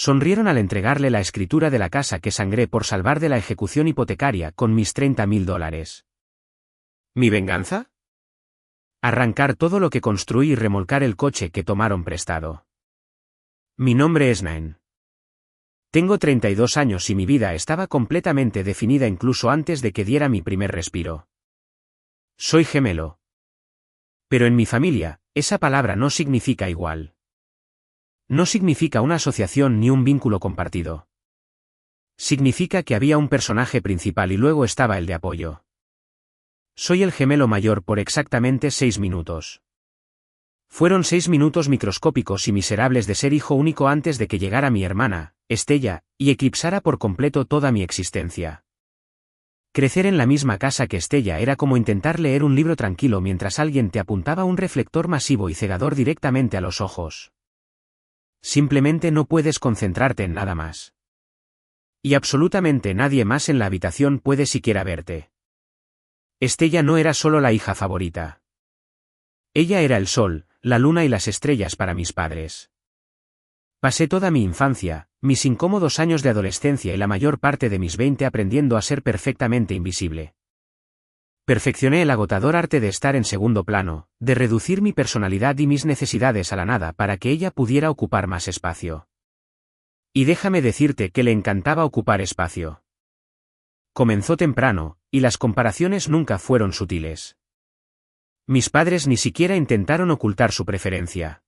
Sonrieron al entregarle la escritura de la casa que sangré por salvar de la ejecución hipotecaria con mis $30.000. ¿Mi venganza? Arrancar todo lo que construí y remolcar el coche que tomaron prestado. Mi nombre es Nain. Tengo 32 años y mi vida estaba completamente definida incluso antes de que diera mi primer respiro. Soy gemelo. Pero en mi familia, esa palabra no significa igual. No significa una asociación ni un vínculo compartido. Significa que había un personaje principal y luego estaba el de apoyo. Soy el gemelo mayor por exactamente 6 minutos. Fueron 6 minutos microscópicos y miserables de ser hijo único antes de que llegara mi hermana, Estella, y eclipsara por completo toda mi existencia. Crecer en la misma casa que Estella era como intentar leer un libro tranquilo mientras alguien te apuntaba un reflector masivo y cegador directamente a los ojos. Simplemente no puedes concentrarte en nada más. Y absolutamente nadie más en la habitación puede siquiera verte. Estella no era solo la hija favorita. Ella era el sol, la luna y las estrellas para mis padres. Pasé toda mi infancia, mis incómodos años de adolescencia y la mayor parte de mis 20 aprendiendo a ser perfectamente invisible. Perfeccioné el agotador arte de estar en segundo plano, de reducir mi personalidad y mis necesidades a la nada para que ella pudiera ocupar más espacio. Y déjame decirte que le encantaba ocupar espacio. Comenzó temprano, y las comparaciones nunca fueron sutiles. Mis padres ni siquiera intentaron ocultar su preferencia.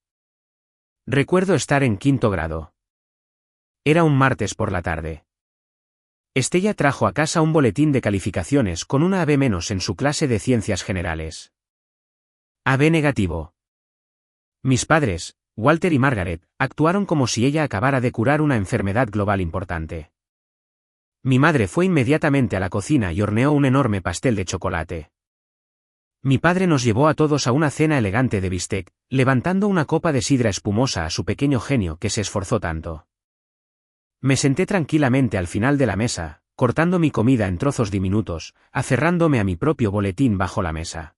Recuerdo estar en 5º grado. Era un martes por la tarde. Estella trajo a casa un boletín de calificaciones con una AB- en su clase de ciencias generales. AB negativo. Mis padres, Walter y Margaret, actuaron como si ella acabara de curar una enfermedad global importante. Mi madre fue inmediatamente a la cocina y horneó un enorme pastel de chocolate. Mi padre nos llevó a todos a una cena elegante de bistec, levantando una copa de sidra espumosa a su pequeño genio que se esforzó tanto. Me senté tranquilamente al final de la mesa, cortando mi comida en trozos diminutos, aferrándome a mi propio boletín bajo la mesa.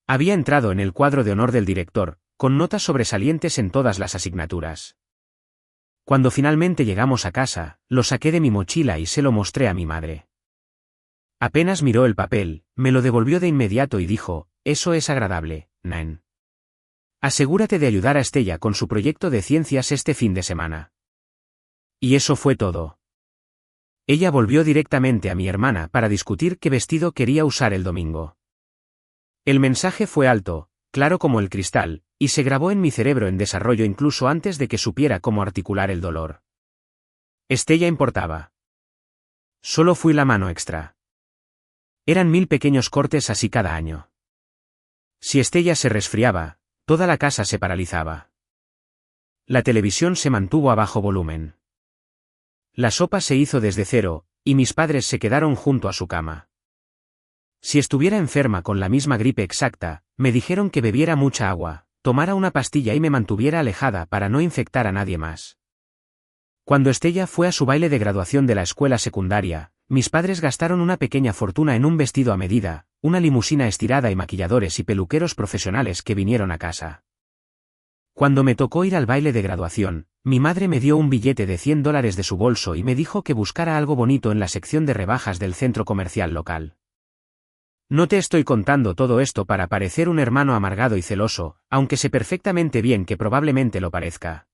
Había entrado en el cuadro de honor del director, con notas sobresalientes en todas las asignaturas. Cuando finalmente llegamos a casa, lo saqué de mi mochila y se lo mostré a mi madre. Apenas miró el papel, me lo devolvió de inmediato y dijo, «Eso es agradable, Nain. Asegúrate de ayudar a Estella con su proyecto de ciencias este fin de semana». Y eso fue todo. Ella volvió directamente a mi hermana para discutir qué vestido quería usar el domingo. El mensaje fue alto, claro como el cristal, y se grabó en mi cerebro en desarrollo incluso antes de que supiera cómo articular el dolor. Estella importaba. Solo fui la mano extra. Eran 1000 pequeños cortes así cada año. Si Estella se resfriaba, toda la casa se paralizaba. La televisión se mantuvo a bajo volumen. La sopa se hizo desde cero, y mis padres se quedaron junto a su cama. Si estuviera enferma con la misma gripe exacta, me dijeron que bebiera mucha agua, tomara una pastilla y me mantuviera alejada para no infectar a nadie más. Cuando Estella fue a su baile de graduación de la escuela secundaria, mis padres gastaron una pequeña fortuna en un vestido a medida, una limusina estirada y maquilladores y peluqueros profesionales que vinieron a casa. Cuando me tocó ir al baile de graduación, mi madre me dio un billete de $100 de su bolso y me dijo que buscara algo bonito en la sección de rebajas del centro comercial local. No te estoy contando todo esto para parecer un hermano amargado y celoso, aunque sé perfectamente bien que probablemente lo parezca.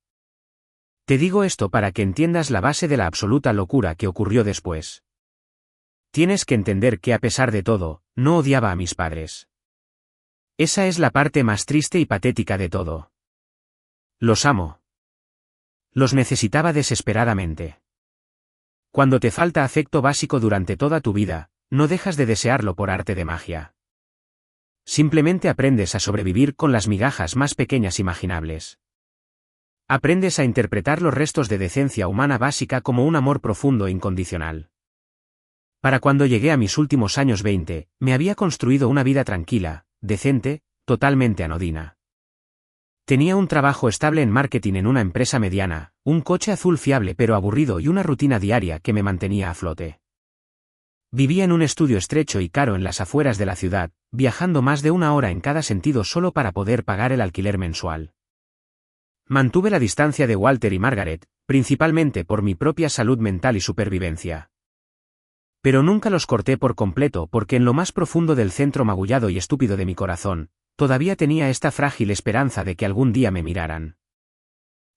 Te digo esto para que entiendas la base de la absoluta locura que ocurrió después. Tienes que entender que a pesar de todo, no odiaba a mis padres. Esa es la parte más triste y patética de todo. Los amo. Los necesitaba desesperadamente. Cuando te falta afecto básico durante toda tu vida, no dejas de desearlo por arte de magia. Simplemente aprendes a sobrevivir con las migajas más pequeñas imaginables. Aprendes a interpretar los restos de decencia humana básica como un amor profundo e incondicional. Para cuando llegué a mis últimos años 20, me había construido una vida tranquila, decente, totalmente anodina. Tenía un trabajo estable en marketing en una empresa mediana, un coche azul fiable pero aburrido y una rutina diaria que me mantenía a flote. Vivía en un estudio estrecho y caro en las afueras de la ciudad, viajando más de 1 hora en cada sentido solo para poder pagar el alquiler mensual. Mantuve la distancia de Walter y Margaret, principalmente por mi propia salud mental y supervivencia. Pero nunca los corté por completo porque en lo más profundo del centro magullado y estúpido de mi corazón, todavía tenía esta frágil esperanza de que algún día me miraran.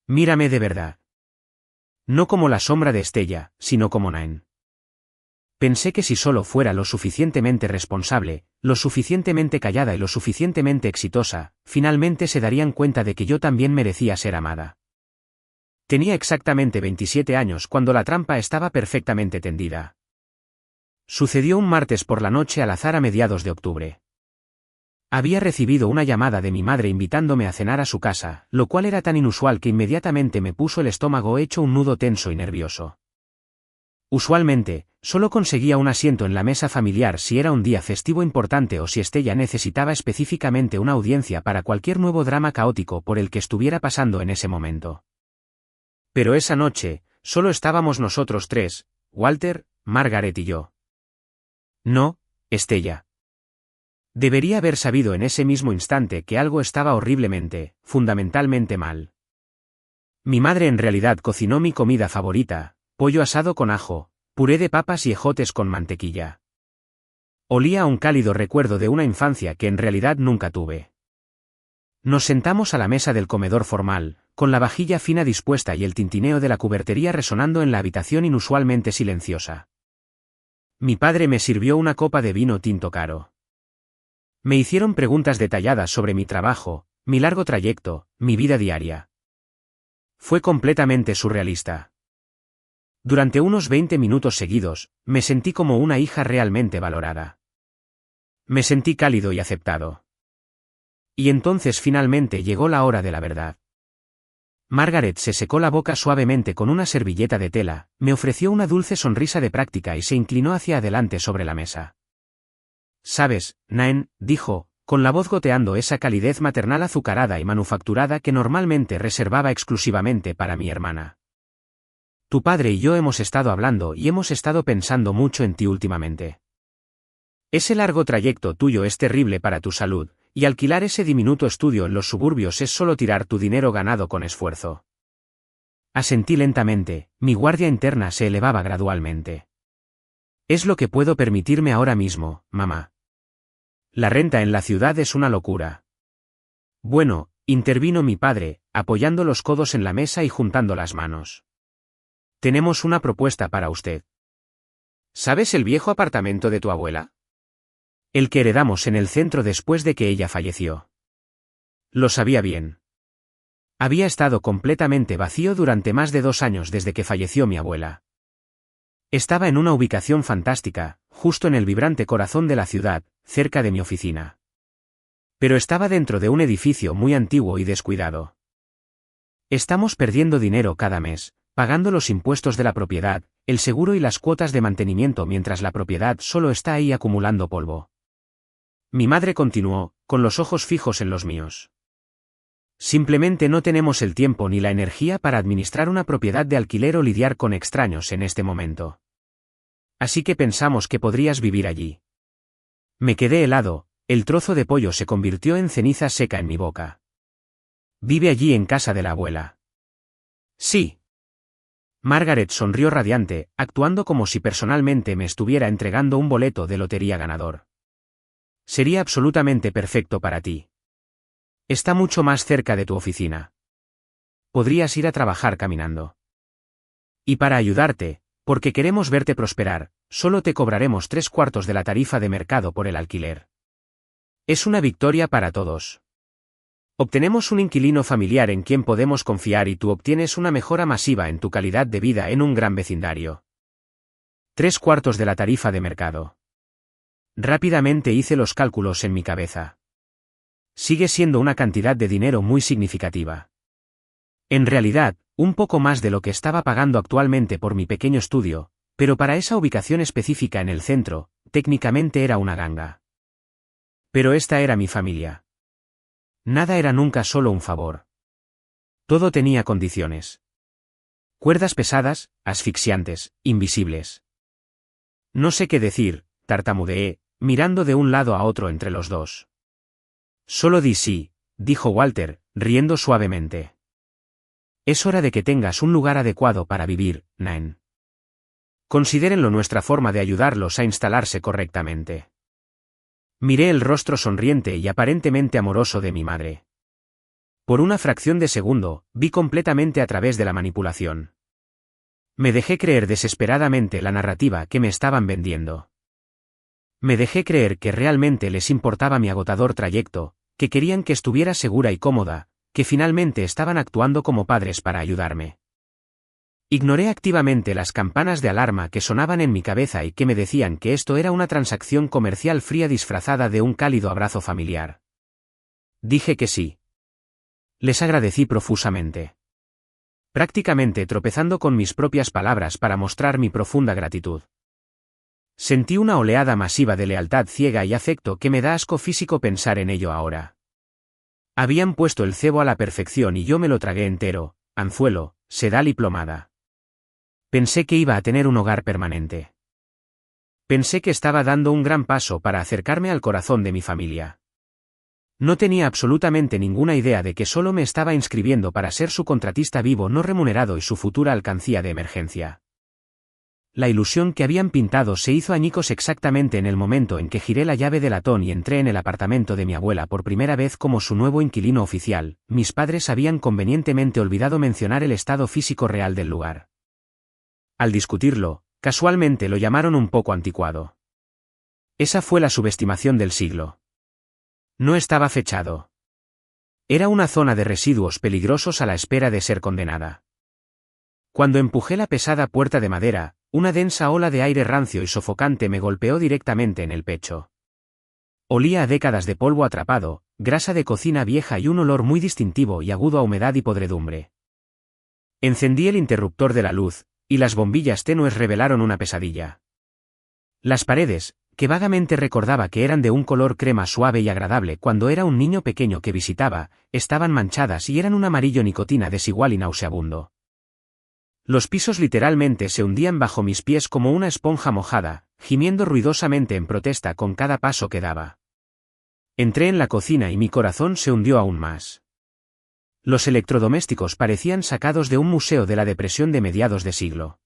Mírame de verdad. No como la sombra de Estella, sino como Nain. Pensé que si solo fuera lo suficientemente responsable, lo suficientemente callada y lo suficientemente exitosa, finalmente se darían cuenta de que yo también merecía ser amada. Tenía exactamente 27 años cuando la trampa estaba perfectamente tendida. Sucedió un martes por la noche al azar a mediados de octubre. Había recibido una llamada de mi madre invitándome a cenar a su casa, lo cual era tan inusual que inmediatamente me puso el estómago hecho un nudo tenso y nervioso. Usualmente, solo conseguía un asiento en la mesa familiar si era un día festivo importante o si Estella necesitaba específicamente una audiencia para cualquier nuevo drama caótico por el que estuviera pasando en ese momento. Pero esa noche, solo estábamos nosotros tres, Walter, Margaret y yo. No, Estella. Debería haber sabido en ese mismo instante que algo estaba horriblemente, fundamentalmente mal. Mi madre en realidad cocinó mi comida favorita, pollo asado con ajo, puré de papas y ejotes con mantequilla. Olía a un cálido recuerdo de una infancia que en realidad nunca tuve. Nos sentamos a la mesa del comedor formal, con la vajilla fina dispuesta y el tintineo de la cubertería resonando en la habitación inusualmente silenciosa. Mi padre me sirvió una copa de vino tinto caro. Me hicieron preguntas detalladas sobre mi trabajo, mi largo trayecto, mi vida diaria. Fue completamente surrealista. Durante unos 20 minutos seguidos, me sentí como una hija realmente valorada. Me sentí cálido y aceptado. Y entonces finalmente llegó la hora de la verdad. Margaret se secó la boca suavemente con una servilleta de tela, me ofreció una dulce sonrisa de práctica y se inclinó hacia adelante sobre la mesa. «Sabes, Nain», dijo, con la voz goteando esa calidez maternal azucarada y manufacturada que normalmente reservaba exclusivamente para mi hermana. Tu padre y yo hemos estado hablando y hemos estado pensando mucho en ti últimamente. Ese largo trayecto tuyo es terrible para tu salud, y alquilar ese diminuto estudio en los suburbios es solo tirar tu dinero ganado con esfuerzo. Asentí lentamente, mi guardia interna se elevaba gradualmente. Es lo que puedo permitirme ahora mismo, mamá. La renta en la ciudad es una locura. Bueno, intervino mi padre, apoyando los codos en la mesa y juntando las manos. Tenemos una propuesta para usted. ¿Sabes el viejo apartamento de tu abuela? El que heredamos en el centro después de que ella falleció. Lo sabía bien. Había estado completamente vacío durante más de 2 años desde que falleció mi abuela. Estaba en una ubicación fantástica, justo en el vibrante corazón de la ciudad, cerca de mi oficina. Pero estaba dentro de un edificio muy antiguo y descuidado. Estamos perdiendo dinero cada mes, pagando los impuestos de la propiedad, el seguro y las cuotas de mantenimiento mientras la propiedad solo está ahí acumulando polvo. Mi madre continuó, con los ojos fijos en los míos. Simplemente no tenemos el tiempo ni la energía para administrar una propiedad de alquiler o lidiar con extraños en este momento. Así que pensamos que podrías vivir allí. Me quedé helado, el trozo de pollo se convirtió en ceniza seca en mi boca. Vive allí en casa de la abuela. Sí. Margaret sonrió radiante, actuando como si personalmente me estuviera entregando un boleto de lotería ganador. Sería absolutamente perfecto para ti. Está mucho más cerca de tu oficina. Podrías ir a trabajar caminando. Y para ayudarte, porque queremos verte prosperar, solo te cobraremos 3/4 de la tarifa de mercado por el alquiler. Es una victoria para todos. Obtenemos un inquilino familiar en quien podemos confiar y tú obtienes una mejora masiva en tu calidad de vida en un gran vecindario. 3/4 de la tarifa de mercado. Rápidamente hice los cálculos en mi cabeza. Sigue siendo una cantidad de dinero muy significativa. En realidad, un poco más de lo que estaba pagando actualmente por mi pequeño estudio, pero para esa ubicación específica en el centro, técnicamente era una ganga. Pero esta era mi familia. Nada era nunca solo un favor. Todo tenía condiciones. Cuerdas pesadas, asfixiantes, invisibles. No sé qué decir, tartamudeé, mirando de un lado a otro entre los dos. Solo di sí, dijo Walter, riendo suavemente. Es hora de que tengas un lugar adecuado para vivir, Naen. Considérenlo nuestra forma de ayudarlos a instalarse correctamente. Miré el rostro sonriente y aparentemente amoroso de mi madre. Por una fracción de segundo, vi completamente a través de la manipulación. Me dejé creer desesperadamente la narrativa que me estaban vendiendo. Me dejé creer que realmente les importaba mi agotador trayecto, que querían que estuviera segura y cómoda, que finalmente estaban actuando como padres para ayudarme. Ignoré activamente las campanas de alarma que sonaban en mi cabeza y que me decían que esto era una transacción comercial fría disfrazada de un cálido abrazo familiar. Dije que sí. Les agradecí profusamente. Prácticamente tropezando con mis propias palabras para mostrar mi profunda gratitud. Sentí una oleada masiva de lealtad ciega y afecto que me da asco físico pensar en ello ahora. Habían puesto el cebo a la perfección y yo me lo tragué entero, anzuelo, sedal y plomada. Pensé que iba a tener un hogar permanente. Pensé que estaba dando un gran paso para acercarme al corazón de mi familia. No tenía absolutamente ninguna idea de que solo me estaba inscribiendo para ser su contratista vivo no remunerado y su futura alcancía de emergencia. La ilusión que habían pintado se hizo añicos exactamente en el momento en que giré la llave de latón y entré en el apartamento de mi abuela por primera vez como su nuevo inquilino oficial. Mis padres habían convenientemente olvidado mencionar el estado físico real del lugar. Al discutirlo, casualmente lo llamaron un poco anticuado. Esa fue la subestimación del siglo. No estaba fechado. Era una zona de residuos peligrosos a la espera de ser condenada. Cuando empujé la pesada puerta de madera, una densa ola de aire rancio y sofocante me golpeó directamente en el pecho. Olía a décadas de polvo atrapado, grasa de cocina vieja y un olor muy distintivo y agudo a humedad y podredumbre. Encendí el interruptor de la luz, y las bombillas tenues revelaron una pesadilla. Las paredes, que vagamente recordaba que eran de un color crema suave y agradable cuando era un niño pequeño que visitaba, estaban manchadas y eran un amarillo nicotina desigual y nauseabundo. Los pisos literalmente se hundían bajo mis pies como una esponja mojada, gimiendo ruidosamente en protesta con cada paso que daba. Entré en la cocina y mi corazón se hundió aún más. Los electrodomésticos parecían sacados de un museo de la depresión de mediados de siglo.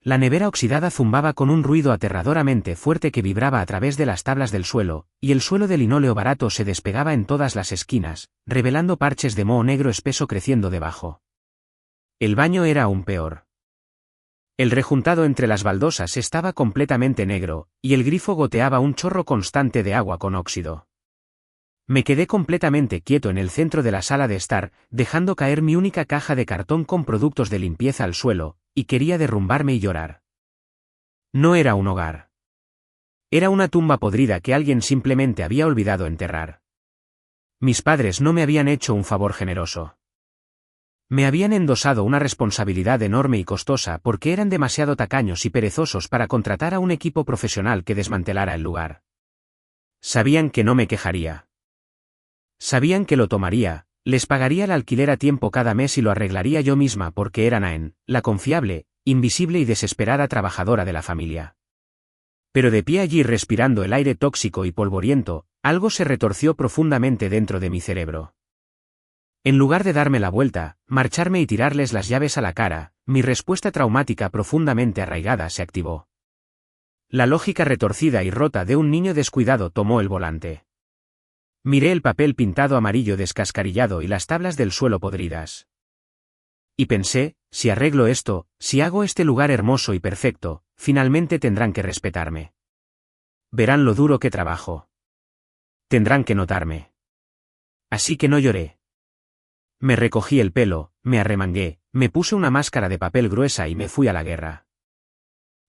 La nevera oxidada zumbaba con un ruido aterradoramente fuerte que vibraba a través de las tablas del suelo, y el suelo de linóleo barato se despegaba en todas las esquinas, revelando parches de moho negro espeso creciendo debajo. El baño era aún peor. El rejuntado entre las baldosas estaba completamente negro, y el grifo goteaba un chorro constante de agua con óxido. Me quedé completamente quieto en el centro de la sala de estar, dejando caer mi única caja de cartón con productos de limpieza al suelo, y quería derrumbarme y llorar. No era un hogar. Era una tumba podrida que alguien simplemente había olvidado enterrar. Mis padres no me habían hecho un favor generoso. Me habían endosado una responsabilidad enorme y costosa porque eran demasiado tacaños y perezosos para contratar a un equipo profesional que desmantelara el lugar. Sabían que no me quejaría. Sabían que lo tomaría, les pagaría el alquiler a tiempo cada mes y lo arreglaría yo misma porque era Naen, la confiable, invisible y desesperada trabajadora de la familia. Pero de pie allí respirando el aire tóxico y polvoriento, algo se retorció profundamente dentro de mi cerebro. En lugar de darme la vuelta, marcharme y tirarles las llaves a la cara, mi respuesta traumática profundamente arraigada se activó. La lógica retorcida y rota de un niño descuidado tomó el volante. Miré el papel pintado amarillo descascarillado y las tablas del suelo podridas. Y pensé, si arreglo esto, si hago este lugar hermoso y perfecto, finalmente tendrán que respetarme. Verán lo duro que trabajo. Tendrán que notarme. Así que no lloré. Me recogí el pelo, me arremangué, me puse una máscara de papel gruesa y me fui a la guerra.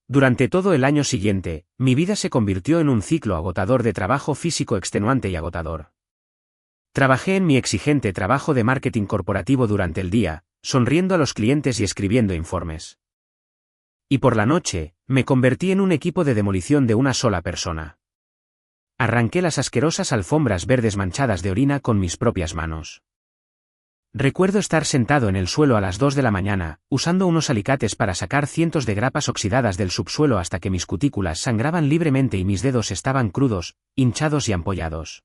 Durante todo el año siguiente, mi vida se convirtió en un ciclo agotador de trabajo físico extenuante y agotador. Trabajé en mi exigente trabajo de marketing corporativo durante el día, sonriendo a los clientes y escribiendo informes. Y por la noche, me convertí en un equipo de demolición de una sola persona. Arranqué las asquerosas alfombras verdes manchadas de orina con mis propias manos. Recuerdo estar sentado en el suelo a las 2 de la mañana, usando unos alicates para sacar cientos de grapas oxidadas del subsuelo hasta que mis cutículas sangraban libremente y mis dedos estaban crudos, hinchados y ampollados.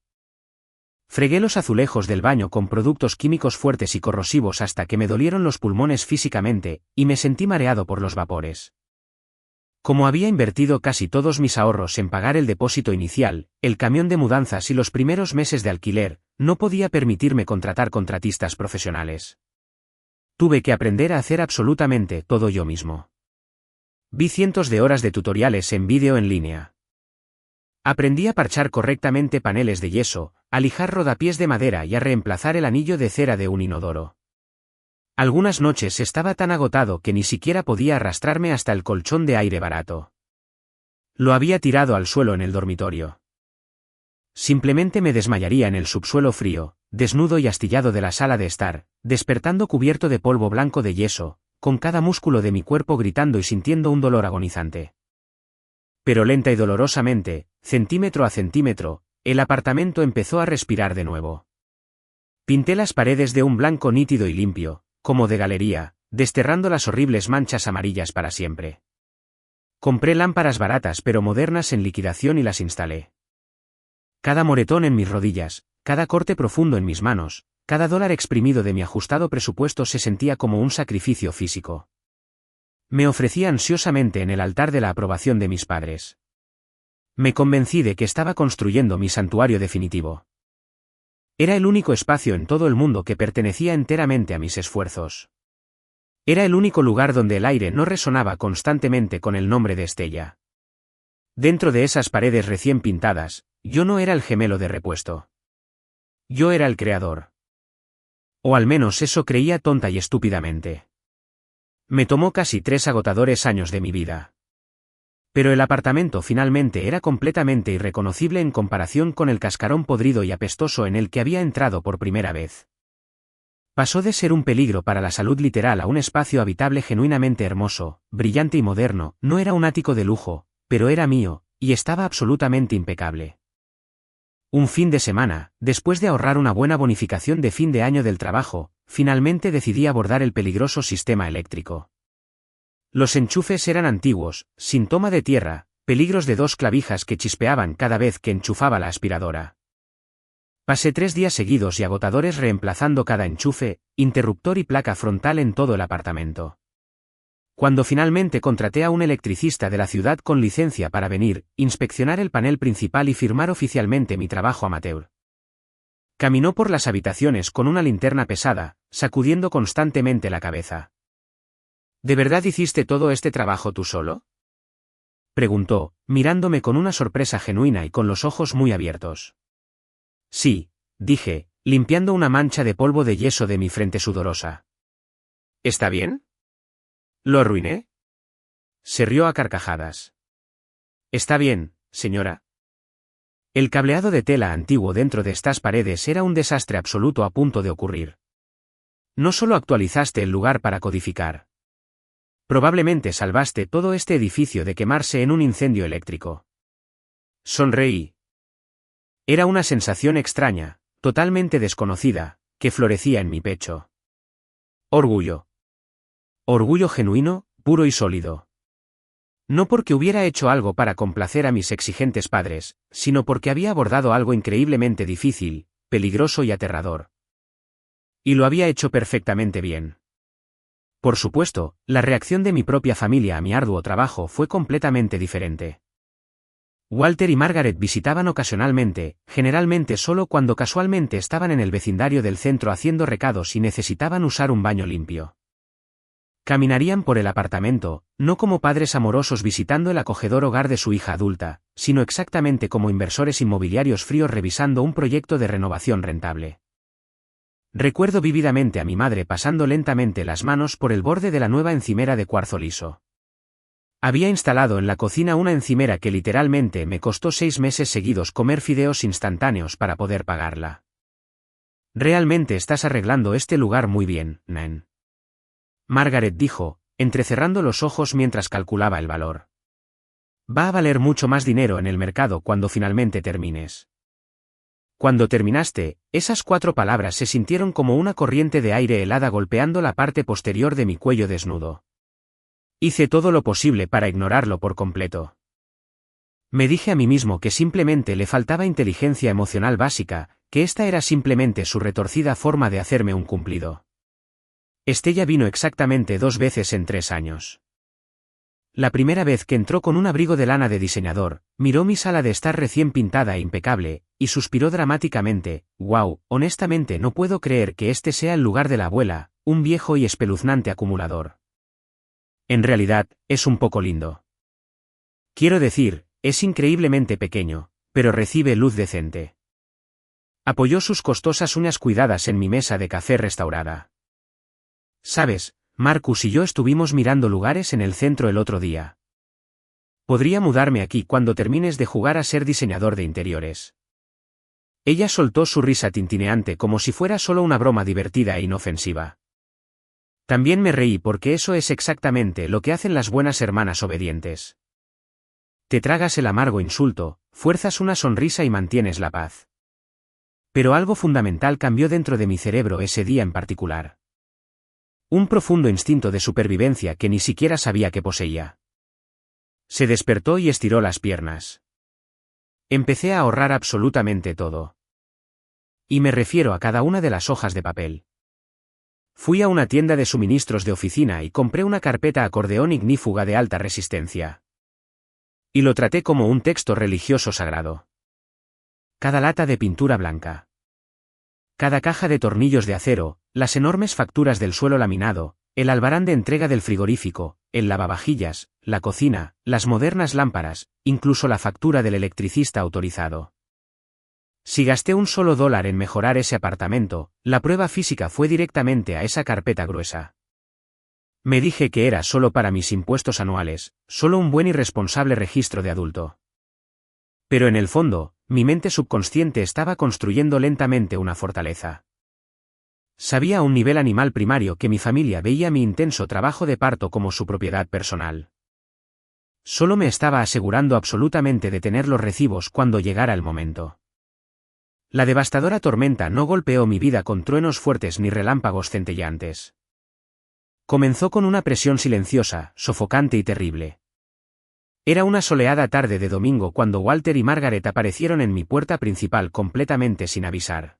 Fregué los azulejos del baño con productos químicos fuertes y corrosivos hasta que me dolieron los pulmones físicamente, y me sentí mareado por los vapores. Como había invertido casi todos mis ahorros en pagar el depósito inicial, el camión de mudanzas y los primeros meses de alquiler, no podía permitirme contratar contratistas profesionales. Tuve que aprender a hacer absolutamente todo yo mismo. Vi cientos de horas de tutoriales en vídeo en línea. Aprendí a parchar correctamente paneles de yeso, a lijar rodapiés de madera y a reemplazar el anillo de cera de un inodoro. Algunas noches estaba tan agotado que ni siquiera podía arrastrarme hasta el colchón de aire barato. Lo había tirado al suelo en el dormitorio. Simplemente me desmayaría en el subsuelo frío, desnudo y astillado de la sala de estar, despertando cubierto de polvo blanco de yeso, con cada músculo de mi cuerpo gritando y sintiendo un dolor agonizante. Pero lenta y dolorosamente, centímetro a centímetro, el apartamento empezó a respirar de nuevo. Pinté las paredes de un blanco nítido y limpio, como de galería, desterrando las horribles manchas amarillas para siempre. Compré lámparas baratas pero modernas en liquidación y las instalé. Cada moretón en mis rodillas, cada corte profundo en mis manos, cada dólar exprimido de mi ajustado presupuesto se sentía como un sacrificio físico. Me ofrecí ansiosamente en el altar de la aprobación de mis padres. Me convencí de que estaba construyendo mi santuario definitivo. Era el único espacio en todo el mundo que pertenecía enteramente a mis esfuerzos. Era el único lugar donde el aire no resonaba constantemente con el nombre de Estella. Dentro de esas paredes recién pintadas, yo no era el gemelo de repuesto. Yo era el creador. O al menos eso creía tonta y estúpidamente. Me tomó casi 3 agotadores años de mi vida. Pero el apartamento finalmente era completamente irreconocible en comparación con el cascarón podrido y apestoso en el que había entrado por primera vez. Pasó de ser un peligro para la salud literal a un espacio habitable genuinamente hermoso, brillante y moderno. No era un ático de lujo, pero era mío, y estaba absolutamente impecable. Un fin de semana, después de ahorrar una buena bonificación de fin de año del trabajo, finalmente decidí abordar el peligroso sistema eléctrico. Los enchufes eran antiguos, sin toma de tierra, peligros de 2 clavijas que chispeaban cada vez que enchufaba la aspiradora. Pasé 3 días seguidos y agotadores reemplazando cada enchufe, interruptor y placa frontal en todo el apartamento. Cuando finalmente contraté a un electricista de la ciudad con licencia para venir, inspeccionar el panel principal y firmar oficialmente mi trabajo amateur. Caminó por las habitaciones con una linterna pesada, sacudiendo constantemente la cabeza. ¿De verdad hiciste todo este trabajo tú solo?, preguntó, mirándome con una sorpresa genuina y con los ojos muy abiertos. Sí, dije, limpiando una mancha de polvo de yeso de mi frente sudorosa. ¿Está bien? ¿Lo arruiné? Se rió a carcajadas. Está bien, señora. El cableado de tela antiguo dentro de estas paredes era un desastre absoluto a punto de ocurrir. No solo actualizaste el lugar para codificar. Probablemente salvaste todo este edificio de quemarse en un incendio eléctrico. Sonreí. Era una sensación extraña, totalmente desconocida, que florecía en mi pecho. Orgullo. Orgullo genuino, puro y sólido. No porque hubiera hecho algo para complacer a mis exigentes padres, sino porque había abordado algo increíblemente difícil, peligroso y aterrador. Y lo había hecho perfectamente bien. Por supuesto, la reacción de mi propia familia a mi arduo trabajo fue completamente diferente. Walter y Margaret visitaban ocasionalmente, generalmente solo cuando casualmente estaban en el vecindario del centro haciendo recados y necesitaban usar un baño limpio. Caminarían por el apartamento, no como padres amorosos visitando el acogedor hogar de su hija adulta, sino exactamente como inversores inmobiliarios fríos revisando un proyecto de renovación rentable. Recuerdo vívidamente a mi madre pasando lentamente las manos por el borde de la nueva encimera de cuarzo liso. Había instalado en la cocina una encimera que literalmente me costó 6 meses seguidos comer fideos instantáneos para poder pagarla. Realmente estás arreglando este lugar muy bien, Nan. Margaret dijo, entrecerrando los ojos mientras calculaba el valor. Va a valer mucho más dinero en el mercado cuando finalmente termines. Cuando terminaste, esas 4 palabras se sintieron como una corriente de aire helada golpeando la parte posterior de mi cuello desnudo. Hice todo lo posible para ignorarlo por completo. Me dije a mí mismo que simplemente le faltaba inteligencia emocional básica, que esta era simplemente su retorcida forma de hacerme un cumplido. Estella vino exactamente 2 veces en 3 años. La primera vez que entró con un abrigo de lana de diseñador, miró mi sala de estar recién pintada e impecable, y suspiró dramáticamente: «Wow, honestamente no puedo creer que este sea el lugar de la abuela, un viejo y espeluznante acumulador. En realidad, es un poco lindo. Quiero decir, es increíblemente pequeño, pero recibe luz decente». Apoyó sus costosas uñas cuidadas en mi mesa de café restaurada. «Sabes, Marcus y yo estuvimos mirando lugares en el centro el otro día. Podría mudarme aquí cuando termines de jugar a ser diseñador de interiores». Ella soltó su risa tintineante como si fuera solo una broma divertida e inofensiva. También me reí porque eso es exactamente lo que hacen las buenas hermanas obedientes. Te tragas el amargo insulto, fuerzas una sonrisa y mantienes la paz. Pero algo fundamental cambió dentro de mi cerebro ese día en particular. Un profundo instinto de supervivencia que ni siquiera sabía que poseía. Se despertó y estiró las piernas. Empecé a ahorrar absolutamente todo. Y me refiero a cada una de las hojas de papel. Fui a una tienda de suministros de oficina y compré una carpeta acordeón ignífuga de alta resistencia. Y lo traté como un texto religioso sagrado. Cada lata de pintura blanca. Cada caja de tornillos de acero, las enormes facturas del suelo laminado, el albarán de entrega del frigorífico, el lavavajillas, la cocina, las modernas lámparas, incluso la factura del electricista autorizado. Si gasté un solo dólar en mejorar ese apartamento, la prueba física fue directamente a esa carpeta gruesa. Me dije que era solo para mis impuestos anuales, solo un buen y responsable registro de adulto. Pero en el fondo, mi mente subconsciente estaba construyendo lentamente una fortaleza. Sabía a un nivel animal primario que mi familia veía mi intenso trabajo de parto como su propiedad personal. Solo me estaba asegurando absolutamente de tener los recibos cuando llegara el momento. La devastadora tormenta no golpeó mi vida con truenos fuertes ni relámpagos centelleantes. Comenzó con una presión silenciosa, sofocante y terrible. Era una soleada tarde de domingo cuando Walter y Margaret aparecieron en mi puerta principal completamente sin avisar.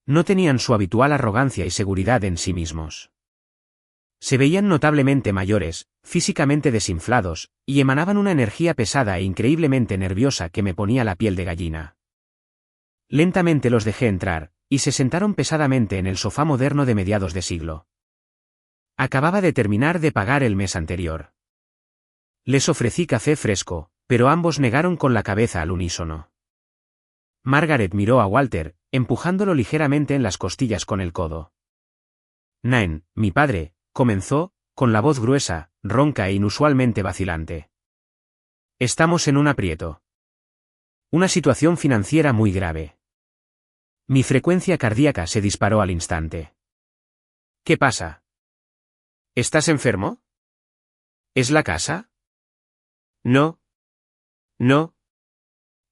No tenían su habitual arrogancia y seguridad en sí mismos. Se veían notablemente mayores, físicamente desinflados, y emanaban una energía pesada e increíblemente nerviosa que me ponía la piel de gallina. Lentamente los dejé entrar, y se sentaron pesadamente en el sofá moderno de mediados de siglo. Acababa de terminar de pagar el mes anterior. Les ofrecí café fresco, pero ambos negaron con la cabeza al unísono. Margaret miró a Walter, empujándolo ligeramente en las costillas con el codo. «Nain, mi padre», comenzó, con la voz gruesa, ronca e inusualmente vacilante. «Estamos en un aprieto. Una situación financiera muy grave». Mi frecuencia cardíaca se disparó al instante. «¿Qué pasa? ¿Estás enfermo? ¿Es la casa?» «No. No».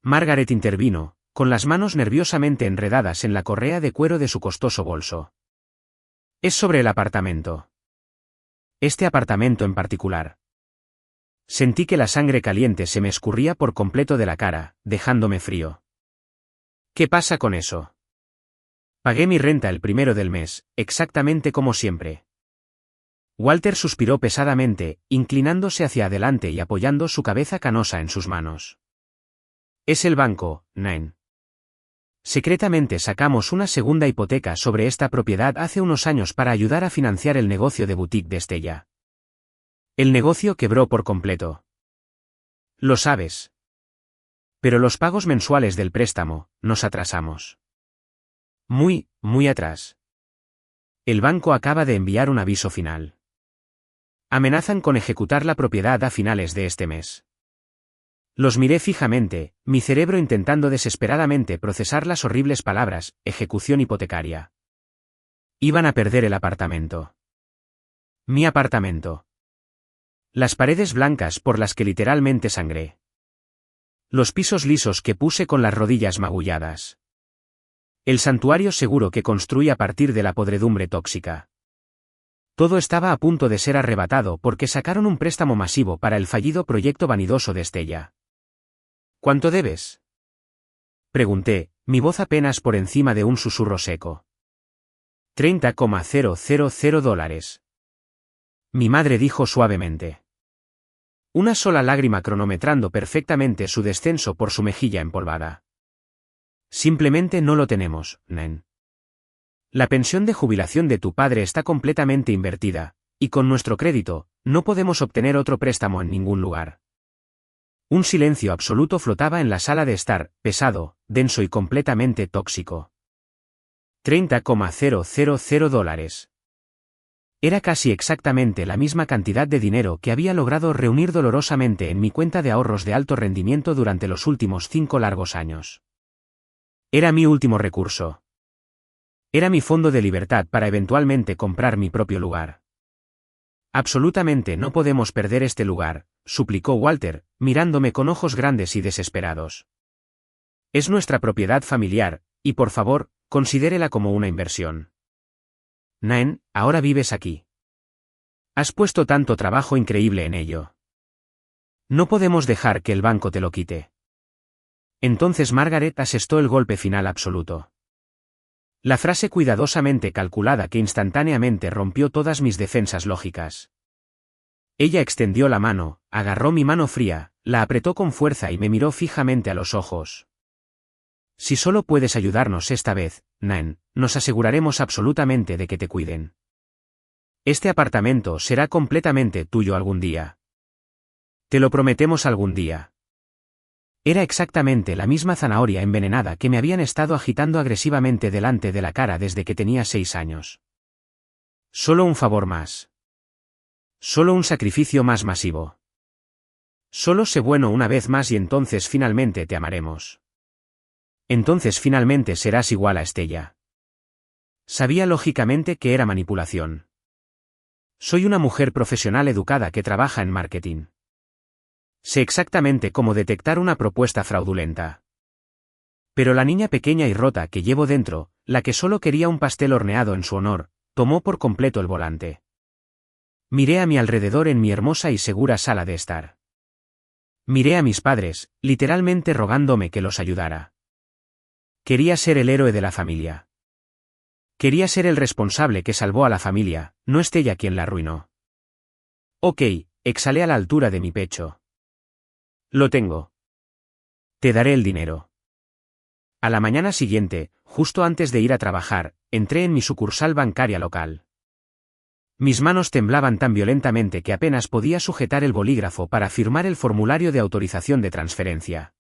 Margaret intervino, con las manos nerviosamente enredadas en la correa de cuero de su costoso bolso. «Es sobre el apartamento. Este apartamento en particular». Sentí que la sangre caliente se me escurría por completo de la cara, dejándome frío. «¿Qué pasa con eso?» «Pagué mi renta el primero del mes, exactamente como siempre». Walter suspiró pesadamente, inclinándose hacia adelante y apoyando su cabeza canosa en sus manos. «Es el banco, Nain. Secretamente sacamos una segunda hipoteca sobre esta propiedad hace unos años para ayudar a financiar el negocio de boutique de Estella. El negocio quebró por completo. Lo sabes. Pero los pagos mensuales del préstamo, nos atrasamos. Muy, muy atrás. El banco acaba de enviar un aviso final. Amenazan con ejecutar la propiedad a finales de este mes». Los miré fijamente, mi cerebro intentando desesperadamente procesar las horribles palabras, ejecución hipotecaria. Iban a perder el apartamento. Mi apartamento. Las paredes blancas por las que literalmente sangré. Los pisos lisos que puse con las rodillas magulladas. El santuario seguro que construí a partir de la podredumbre tóxica. Todo estaba a punto de ser arrebatado porque sacaron un préstamo masivo para el fallido proyecto vanidoso de Estella. ¿Cuánto debes? Pregunté, mi voz apenas por encima de un susurro seco. $30,000. Mi madre dijo suavemente. Una sola lágrima cronometrando perfectamente su descenso por su mejilla empolvada. Simplemente no lo tenemos, Nan. La pensión de jubilación de tu padre está completamente invertida, y con nuestro crédito, no podemos obtener otro préstamo en ningún lugar. Un silencio absoluto flotaba en la sala de estar, pesado, denso y completamente tóxico. $30,000. Era casi exactamente la misma cantidad de dinero que había logrado reunir dolorosamente en mi cuenta de ahorros de alto rendimiento durante los últimos 5 largos años. Era mi último recurso. Era mi fondo de libertad para eventualmente comprar mi propio lugar. Absolutamente no podemos perder este lugar, suplicó Walter, mirándome con ojos grandes y desesperados. Es nuestra propiedad familiar, y por favor, considérela como una inversión. Nan, ahora vives aquí. Has puesto tanto trabajo increíble en ello. No podemos dejar que el banco te lo quite. Entonces Margaret asestó el golpe final absoluto. La frase cuidadosamente calculada que instantáneamente rompió todas mis defensas lógicas. Ella extendió la mano, agarró mi mano fría, la apretó con fuerza y me miró fijamente a los ojos. Si solo puedes ayudarnos esta vez, Nan, nos aseguraremos absolutamente de que te cuiden. Este apartamento será completamente tuyo algún día. Te lo prometemos algún día. Era exactamente la misma zanahoria envenenada que me habían estado agitando agresivamente delante de la cara desde que tenía 6 años. Solo un favor más. Solo un sacrificio más masivo. Solo sé bueno una vez más y entonces finalmente te amaremos. Entonces finalmente serás igual a Estella. Sabía lógicamente que era manipulación. Soy una mujer profesional educada que trabaja en marketing. Sé exactamente cómo detectar una propuesta fraudulenta. Pero la niña pequeña y rota que llevo dentro, la que solo quería un pastel horneado en su honor, tomó por completo el volante. Miré a mi alrededor en mi hermosa y segura sala de estar. Miré a mis padres, literalmente rogándome que los ayudara. Quería ser el héroe de la familia. Quería ser el responsable que salvó a la familia, no Estella quien la arruinó. Ok, exhalé a la altura de mi pecho. Lo tengo. Te daré el dinero. A la mañana siguiente, justo antes de ir a trabajar, entré en mi sucursal bancaria local. Mis manos temblaban tan violentamente que apenas podía sujetar el bolígrafo para firmar el formulario de autorización de transferencia.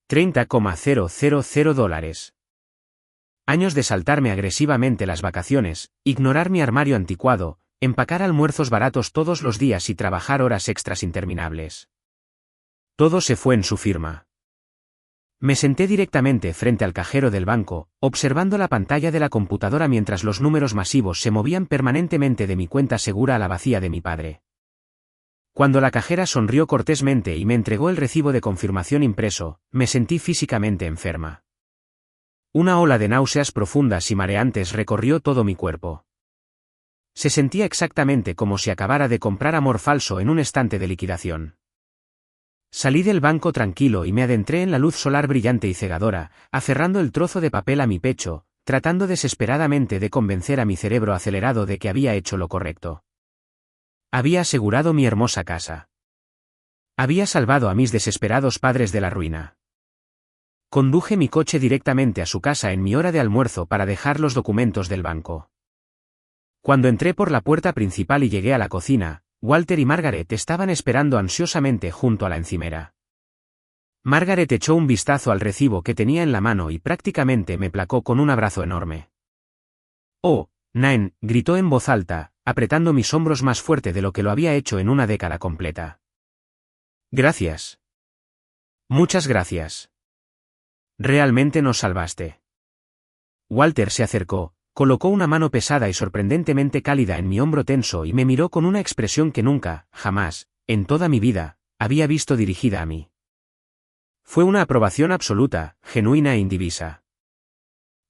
$30,000. Años de saltarme agresivamente las vacaciones, ignorar mi armario anticuado, empacar almuerzos baratos todos los días y trabajar horas extras interminables. Todo se fue en su firma. Me senté directamente frente al cajero del banco, observando la pantalla de la computadora mientras los números masivos se movían permanentemente de mi cuenta segura a la vacía de mi padre. Cuando la cajera sonrió cortésmente y me entregó el recibo de confirmación impreso, me sentí físicamente enferma. Una ola de náuseas profundas y mareantes recorrió todo mi cuerpo. Se sentía exactamente como si acabara de comprar amor falso en un estante de liquidación. Salí del banco tranquilo y me adentré en la luz solar brillante y cegadora, aferrando el trozo de papel a mi pecho, tratando desesperadamente de convencer a mi cerebro acelerado de que había hecho lo correcto. Había asegurado mi hermosa casa. Había salvado a mis desesperados padres de la ruina. Conduje mi coche directamente a su casa en mi hora de almuerzo para dejar los documentos del banco. Cuando entré por la puerta principal y llegué a la cocina, Walter y Margaret estaban esperando ansiosamente junto a la encimera. Margaret echó un vistazo al recibo que tenía en la mano y prácticamente me placó con un abrazo enorme. «Oh, Nan», gritó en voz alta, apretando mis hombros más fuerte de lo que lo había hecho en una década completa. «Gracias. Muchas gracias. Realmente nos salvaste». Walter se acercó, colocó una mano pesada y sorprendentemente cálida en mi hombro tenso y me miró con una expresión que nunca, jamás, en toda mi vida, había visto dirigida a mí. Fue una aprobación absoluta, genuina e indivisa.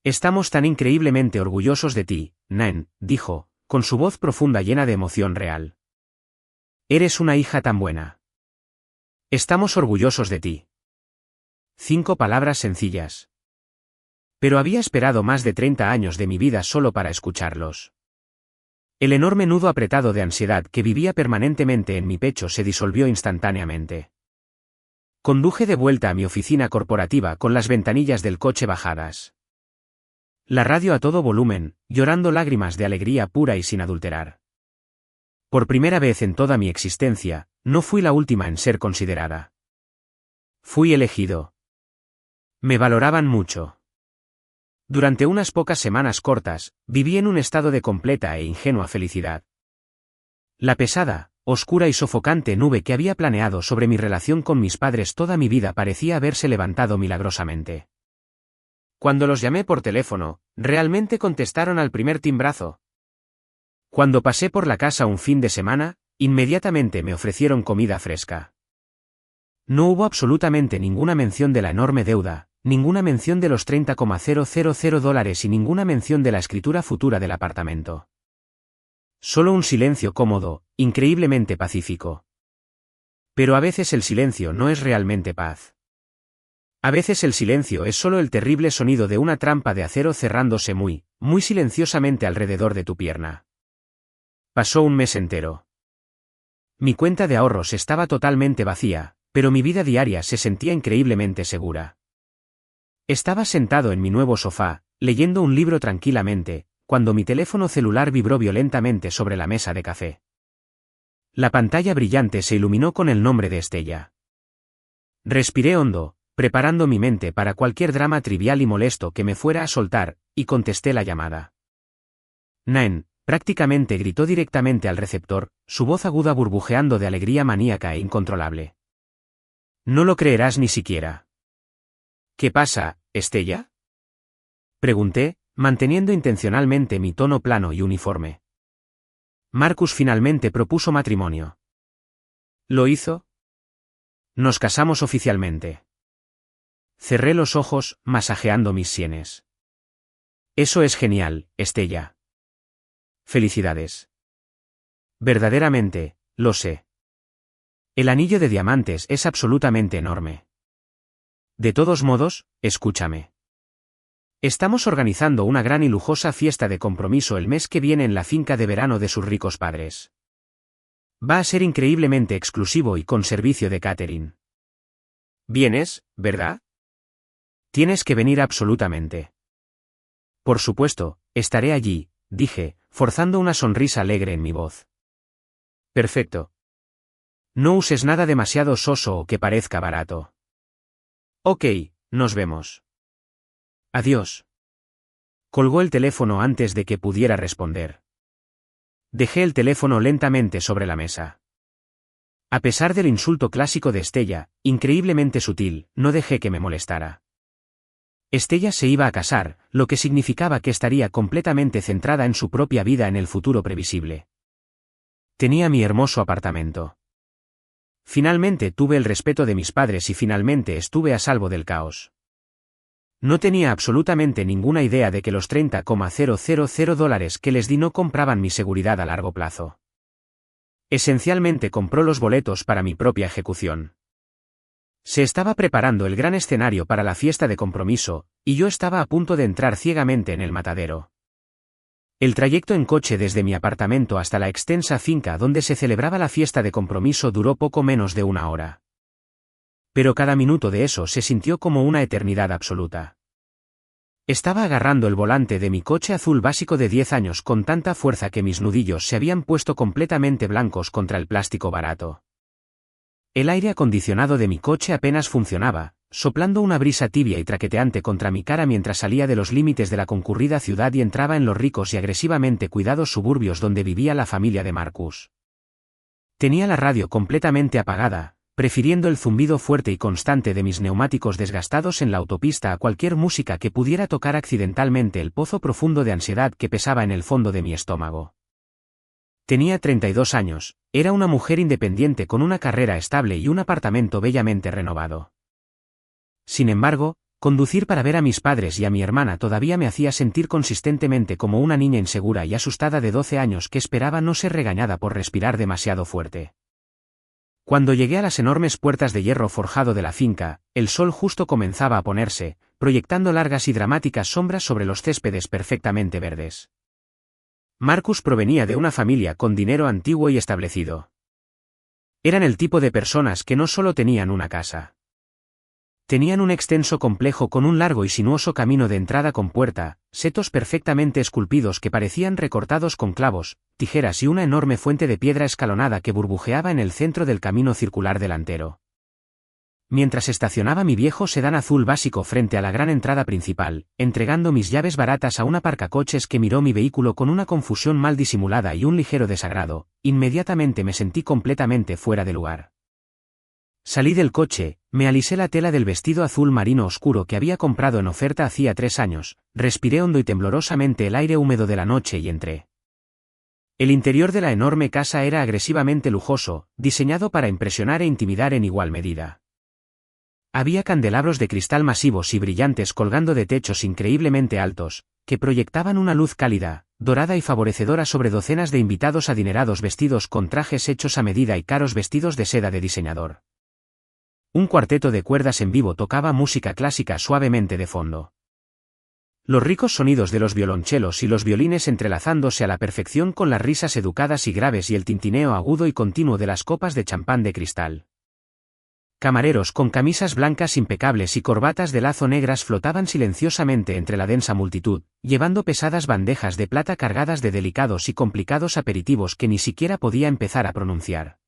«Estamos tan increíblemente orgullosos de ti, Nan», dijo, con su voz profunda llena de emoción real. «Eres una hija tan buena. Estamos orgullosos de ti». 5 palabras sencillas. Pero había esperado más de 30 años de mi vida solo para escucharlos. El enorme nudo apretado de ansiedad que vivía permanentemente en mi pecho se disolvió instantáneamente. Conduje de vuelta a mi oficina corporativa con las ventanillas del coche bajadas. La radio a todo volumen, llorando lágrimas de alegría pura y sin adulterar. Por primera vez en toda mi existencia, no fui la última en ser considerada. Fui elegido. Me valoraban mucho. Durante unas pocas semanas cortas, viví en un estado de completa e ingenua felicidad. La pesada, oscura y sofocante nube que había planeado sobre mi relación con mis padres toda mi vida parecía haberse levantado milagrosamente. Cuando los llamé por teléfono, realmente contestaron al primer timbrazo. Cuando pasé por la casa un fin de semana, inmediatamente me ofrecieron comida fresca. No hubo absolutamente ninguna mención de la enorme deuda, ninguna mención de los $30,000 y ninguna mención de la escritura futura del apartamento. Solo un silencio cómodo, increíblemente pacífico. Pero a veces el silencio no es realmente paz. A veces el silencio es solo el terrible sonido de una trampa de acero cerrándose muy, muy silenciosamente alrededor de tu pierna. Pasó un mes entero. Mi cuenta de ahorros estaba totalmente vacía, pero mi vida diaria se sentía increíblemente segura. Estaba sentado en mi nuevo sofá, leyendo un libro tranquilamente, cuando mi teléfono celular vibró violentamente sobre la mesa de café. La pantalla brillante se iluminó con el nombre de Estella. Respiré hondo, preparando mi mente para cualquier drama trivial y molesto que me fuera a soltar, y contesté la llamada. Naen, prácticamente gritó directamente al receptor, su voz aguda burbujeando de alegría maníaca e incontrolable. No lo creerás ni siquiera. ¿Qué pasa, Estella? Pregunté, manteniendo intencionalmente mi tono plano y uniforme. Marcus finalmente propuso matrimonio. ¿Lo hizo? Nos casamos oficialmente. Cerré los ojos, masajeando mis sienes. Eso es genial, Estella. Felicidades. Verdaderamente, lo sé. El anillo de diamantes es absolutamente enorme. De todos modos, escúchame. Estamos organizando una gran y lujosa fiesta de compromiso el mes que viene en la finca de verano de sus ricos padres. Va a ser increíblemente exclusivo y con servicio de catering. ¿Vienes, verdad? Tienes que venir absolutamente. Por supuesto, estaré allí, dije, forzando una sonrisa alegre en mi voz. Perfecto. No uses nada demasiado soso o que parezca barato. Ok, nos vemos. Adiós. Colgó el teléfono antes de que pudiera responder. Dejé el teléfono lentamente sobre la mesa. A pesar del insulto clásico de Estella, increíblemente sutil, no dejé que me molestara. Estella se iba a casar, lo que significaba que estaría completamente centrada en su propia vida en el futuro previsible. Tenía mi hermoso apartamento. Finalmente tuve el respeto de mis padres y finalmente estuve a salvo del caos. No tenía absolutamente ninguna idea de que los $30,000 que les di no compraban mi seguridad a largo plazo. Esencialmente compró los boletos para mi propia ejecución. Se estaba preparando el gran escenario para la fiesta de compromiso, y yo estaba a punto de entrar ciegamente en el matadero. El trayecto en coche desde mi apartamento hasta la extensa finca donde se celebraba la fiesta de compromiso duró poco menos de 1 hora. Pero cada minuto de eso se sintió como una eternidad absoluta. Estaba agarrando el volante de mi coche azul básico de 10 años con tanta fuerza que mis nudillos se habían puesto completamente blancos contra el plástico barato. El aire acondicionado de mi coche apenas funcionaba, soplando una brisa tibia y traqueteante contra mi cara mientras salía de los límites de la concurrida ciudad y entraba en los ricos y agresivamente cuidados suburbios donde vivía la familia de Marcus. Tenía la radio completamente apagada, prefiriendo el zumbido fuerte y constante de mis neumáticos desgastados en la autopista a cualquier música que pudiera tocar accidentalmente el pozo profundo de ansiedad que pesaba en el fondo de mi estómago. Tenía 32 años, era una mujer independiente con una carrera estable y un apartamento bellamente renovado. Sin embargo, conducir para ver a mis padres y a mi hermana todavía me hacía sentir consistentemente como una niña insegura y asustada de 12 años que esperaba no ser regañada por respirar demasiado fuerte. Cuando llegué a las enormes puertas de hierro forjado de la finca, el sol justo comenzaba a ponerse, proyectando largas y dramáticas sombras sobre los céspedes perfectamente verdes. Marcus provenía de una familia con dinero antiguo y establecido. Eran el tipo de personas que no solo tenían una casa. Tenían un extenso complejo con un largo y sinuoso camino de entrada con puerta, setos perfectamente esculpidos que parecían recortados con clavos, tijeras y una enorme fuente de piedra escalonada que burbujeaba en el centro del camino circular delantero. Mientras estacionaba mi viejo sedán azul básico frente a la gran entrada principal, entregando mis llaves baratas a un aparcacoches que miró mi vehículo con una confusión mal disimulada y un ligero desagrado, inmediatamente me sentí completamente fuera de lugar. Salí del coche, me alisé la tela del vestido azul marino oscuro que había comprado en oferta hacía 3 años, respiré hondo y temblorosamente el aire húmedo de la noche y entré. El interior de la enorme casa era agresivamente lujoso, diseñado para impresionar e intimidar en igual medida. Había candelabros de cristal masivos y brillantes colgando de techos increíblemente altos, que proyectaban una luz cálida, dorada y favorecedora sobre docenas de invitados adinerados vestidos con trajes hechos a medida y caros vestidos de seda de diseñador. Un cuarteto de cuerdas en vivo tocaba música clásica suavemente de fondo. Los ricos sonidos de los violonchelos y los violines entrelazándose a la perfección con las risas educadas y graves y el tintineo agudo y continuo de las copas de champán de cristal. Camareros con camisas blancas impecables y corbatas de lazo negras flotaban silenciosamente entre la densa multitud, llevando pesadas bandejas de plata cargadas de delicados y complicados aperitivos que ni siquiera podía empezar a pronunciar.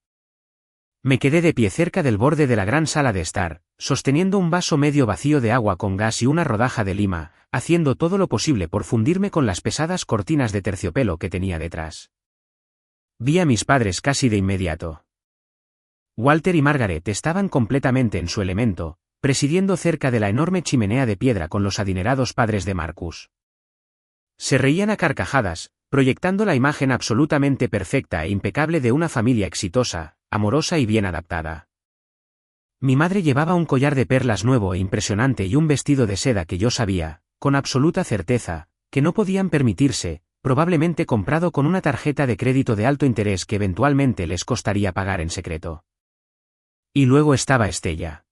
Me quedé de pie cerca del borde de la gran sala de estar, sosteniendo un vaso medio vacío de agua con gas y una rodaja de lima, haciendo todo lo posible por fundirme con las pesadas cortinas de terciopelo que tenía detrás. Vi a mis padres casi de inmediato. Walter y Margaret estaban completamente en su elemento, presidiendo cerca de la enorme chimenea de piedra con los adinerados padres de Marcus. Se reían a carcajadas, proyectando la imagen absolutamente perfecta e impecable de una familia exitosa, amorosa y bien adaptada. Mi madre llevaba un collar de perlas nuevo e impresionante y un vestido de seda que yo sabía, con absoluta certeza, que no podían permitirse, probablemente comprado con una tarjeta de crédito de alto interés que eventualmente les costaría pagar en secreto. Y luego estaba Estella.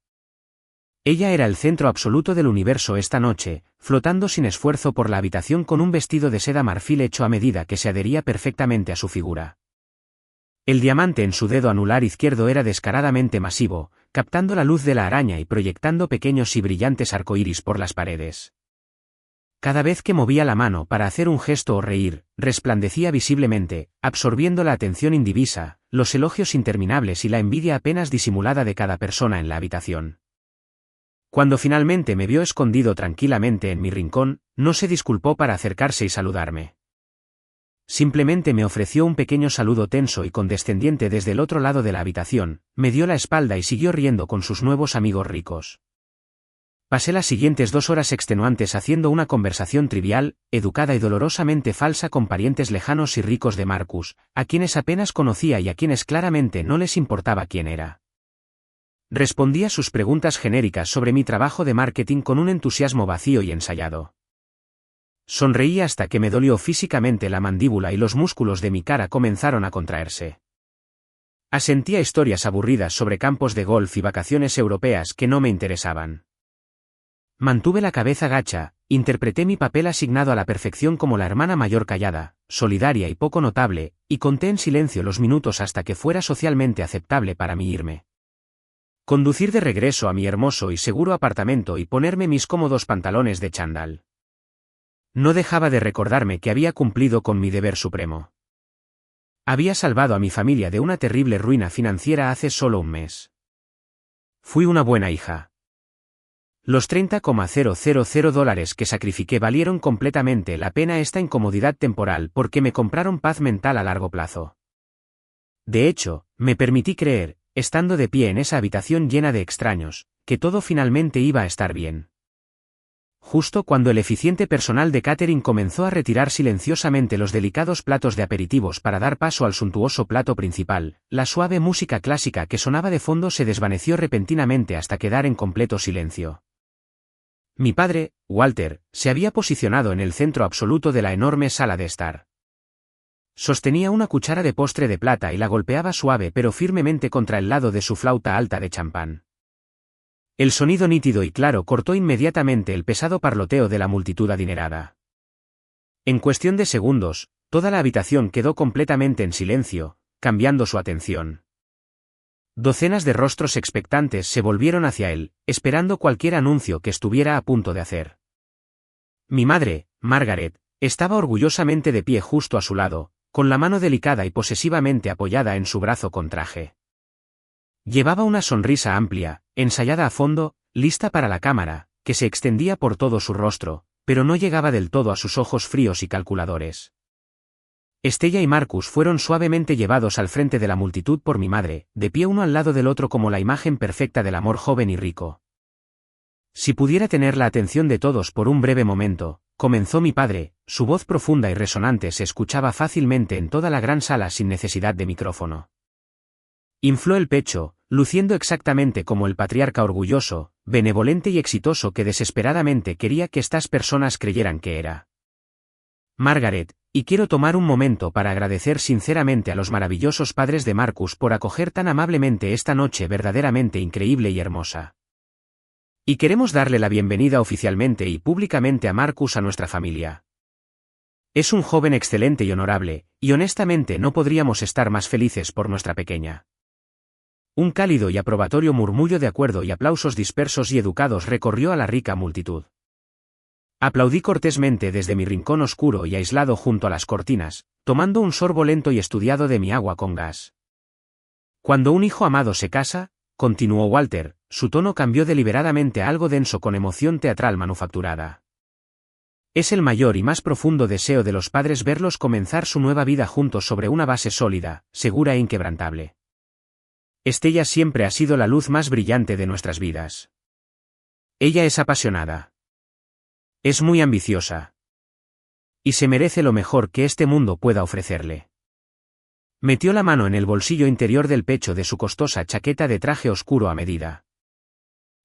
Ella era el centro absoluto del universo esta noche, flotando sin esfuerzo por la habitación con un vestido de seda marfil hecho a medida que se adhería perfectamente a su figura. El diamante en su dedo anular izquierdo era descaradamente masivo, captando la luz de la araña y proyectando pequeños y brillantes arcoíris por las paredes. Cada vez que movía la mano para hacer un gesto o reír, resplandecía visiblemente, absorbiendo la atención indivisa, los elogios interminables y la envidia apenas disimulada de cada persona en la habitación. Cuando finalmente me vio escondido tranquilamente en mi rincón, no se disculpó para acercarse y saludarme. Simplemente me ofreció un pequeño saludo tenso y condescendiente desde el otro lado de la habitación, me dio la espalda y siguió riendo con sus nuevos amigos ricos. Pasé las siguientes 2 horas extenuantes haciendo una conversación trivial, educada y dolorosamente falsa con parientes lejanos y ricos de Marcus, a quienes apenas conocía y a quienes claramente no les importaba quién era. Respondía sus preguntas genéricas sobre mi trabajo de marketing con un entusiasmo vacío y ensayado. Sonreí hasta que me dolió físicamente la mandíbula y los músculos de mi cara comenzaron a contraerse. Asentía historias aburridas sobre campos de golf y vacaciones europeas que no me interesaban. Mantuve la cabeza gacha, interpreté mi papel asignado a la perfección como la hermana mayor callada, solidaria y poco notable, y conté en silencio los minutos hasta que fuera socialmente aceptable para mí irme. Conducir de regreso a mi hermoso y seguro apartamento y ponerme mis cómodos pantalones de chándal. No dejaba de recordarme que había cumplido con mi deber supremo. Había salvado a mi familia de una terrible ruina financiera hace solo un mes. Fui una buena hija. Los $30,000 que sacrifiqué valieron completamente la pena esta incomodidad temporal porque me compraron paz mental a largo plazo. De hecho, me permití creer, estando de pie en esa habitación llena de extraños, que todo finalmente iba a estar bien. Justo cuando el eficiente personal de catering comenzó a retirar silenciosamente los delicados platos de aperitivos para dar paso al suntuoso plato principal, la suave música clásica que sonaba de fondo se desvaneció repentinamente hasta quedar en completo silencio. Mi padre, Walter, se había posicionado en el centro absoluto de la enorme sala de estar. Sostenía una cuchara de postre de plata y la golpeaba suave pero firmemente contra el lado de su flauta alta de champán. El sonido nítido y claro cortó inmediatamente el pesado parloteo de la multitud adinerada. En cuestión de segundos, toda la habitación quedó completamente en silencio, cambiando su atención. Docenas de rostros expectantes se volvieron hacia él, esperando cualquier anuncio que estuviera a punto de hacer. Mi madre, Margaret, estaba orgullosamente de pie justo a su lado, con la mano delicada y posesivamente apoyada en su brazo con traje. Llevaba una sonrisa amplia, ensayada a fondo, lista para la cámara, que se extendía por todo su rostro, pero no llegaba del todo a sus ojos fríos y calculadores. Estella y Marcus fueron suavemente llevados al frente de la multitud por mi madre, de pie uno al lado del otro como la imagen perfecta del amor joven y rico. Si pudiera tener la atención de todos por un breve momento, comenzó mi padre, su voz profunda y resonante se escuchaba fácilmente en toda la gran sala sin necesidad de micrófono. Infló el pecho, luciendo exactamente como el patriarca orgulloso, benevolente y exitoso que desesperadamente quería que estas personas creyeran que era. Margaret, y quiero tomar un momento para agradecer sinceramente a los maravillosos padres de Marcus por acoger tan amablemente esta noche verdaderamente increíble y hermosa. Y queremos darle la bienvenida oficialmente y públicamente a Marcus a nuestra familia. Es un joven excelente y honorable, y honestamente no podríamos estar más felices por nuestra pequeña. Un cálido y aprobatorio murmullo de acuerdo y aplausos dispersos y educados recorrió a la rica multitud. Aplaudí cortésmente desde mi rincón oscuro y aislado junto a las cortinas, tomando un sorbo lento y estudiado de mi agua con gas. Cuando un hijo amado se casa, continuó Walter, su tono cambió deliberadamente a algo denso con emoción teatral manufacturada. Es el mayor y más profundo deseo de los padres verlos comenzar su nueva vida juntos sobre una base sólida, segura e inquebrantable. Estella siempre ha sido la luz más brillante de nuestras vidas. Ella es apasionada. Es muy ambiciosa. Y se merece lo mejor que este mundo pueda ofrecerle. Metió la mano en el bolsillo interior del pecho de su costosa chaqueta de traje oscuro a medida.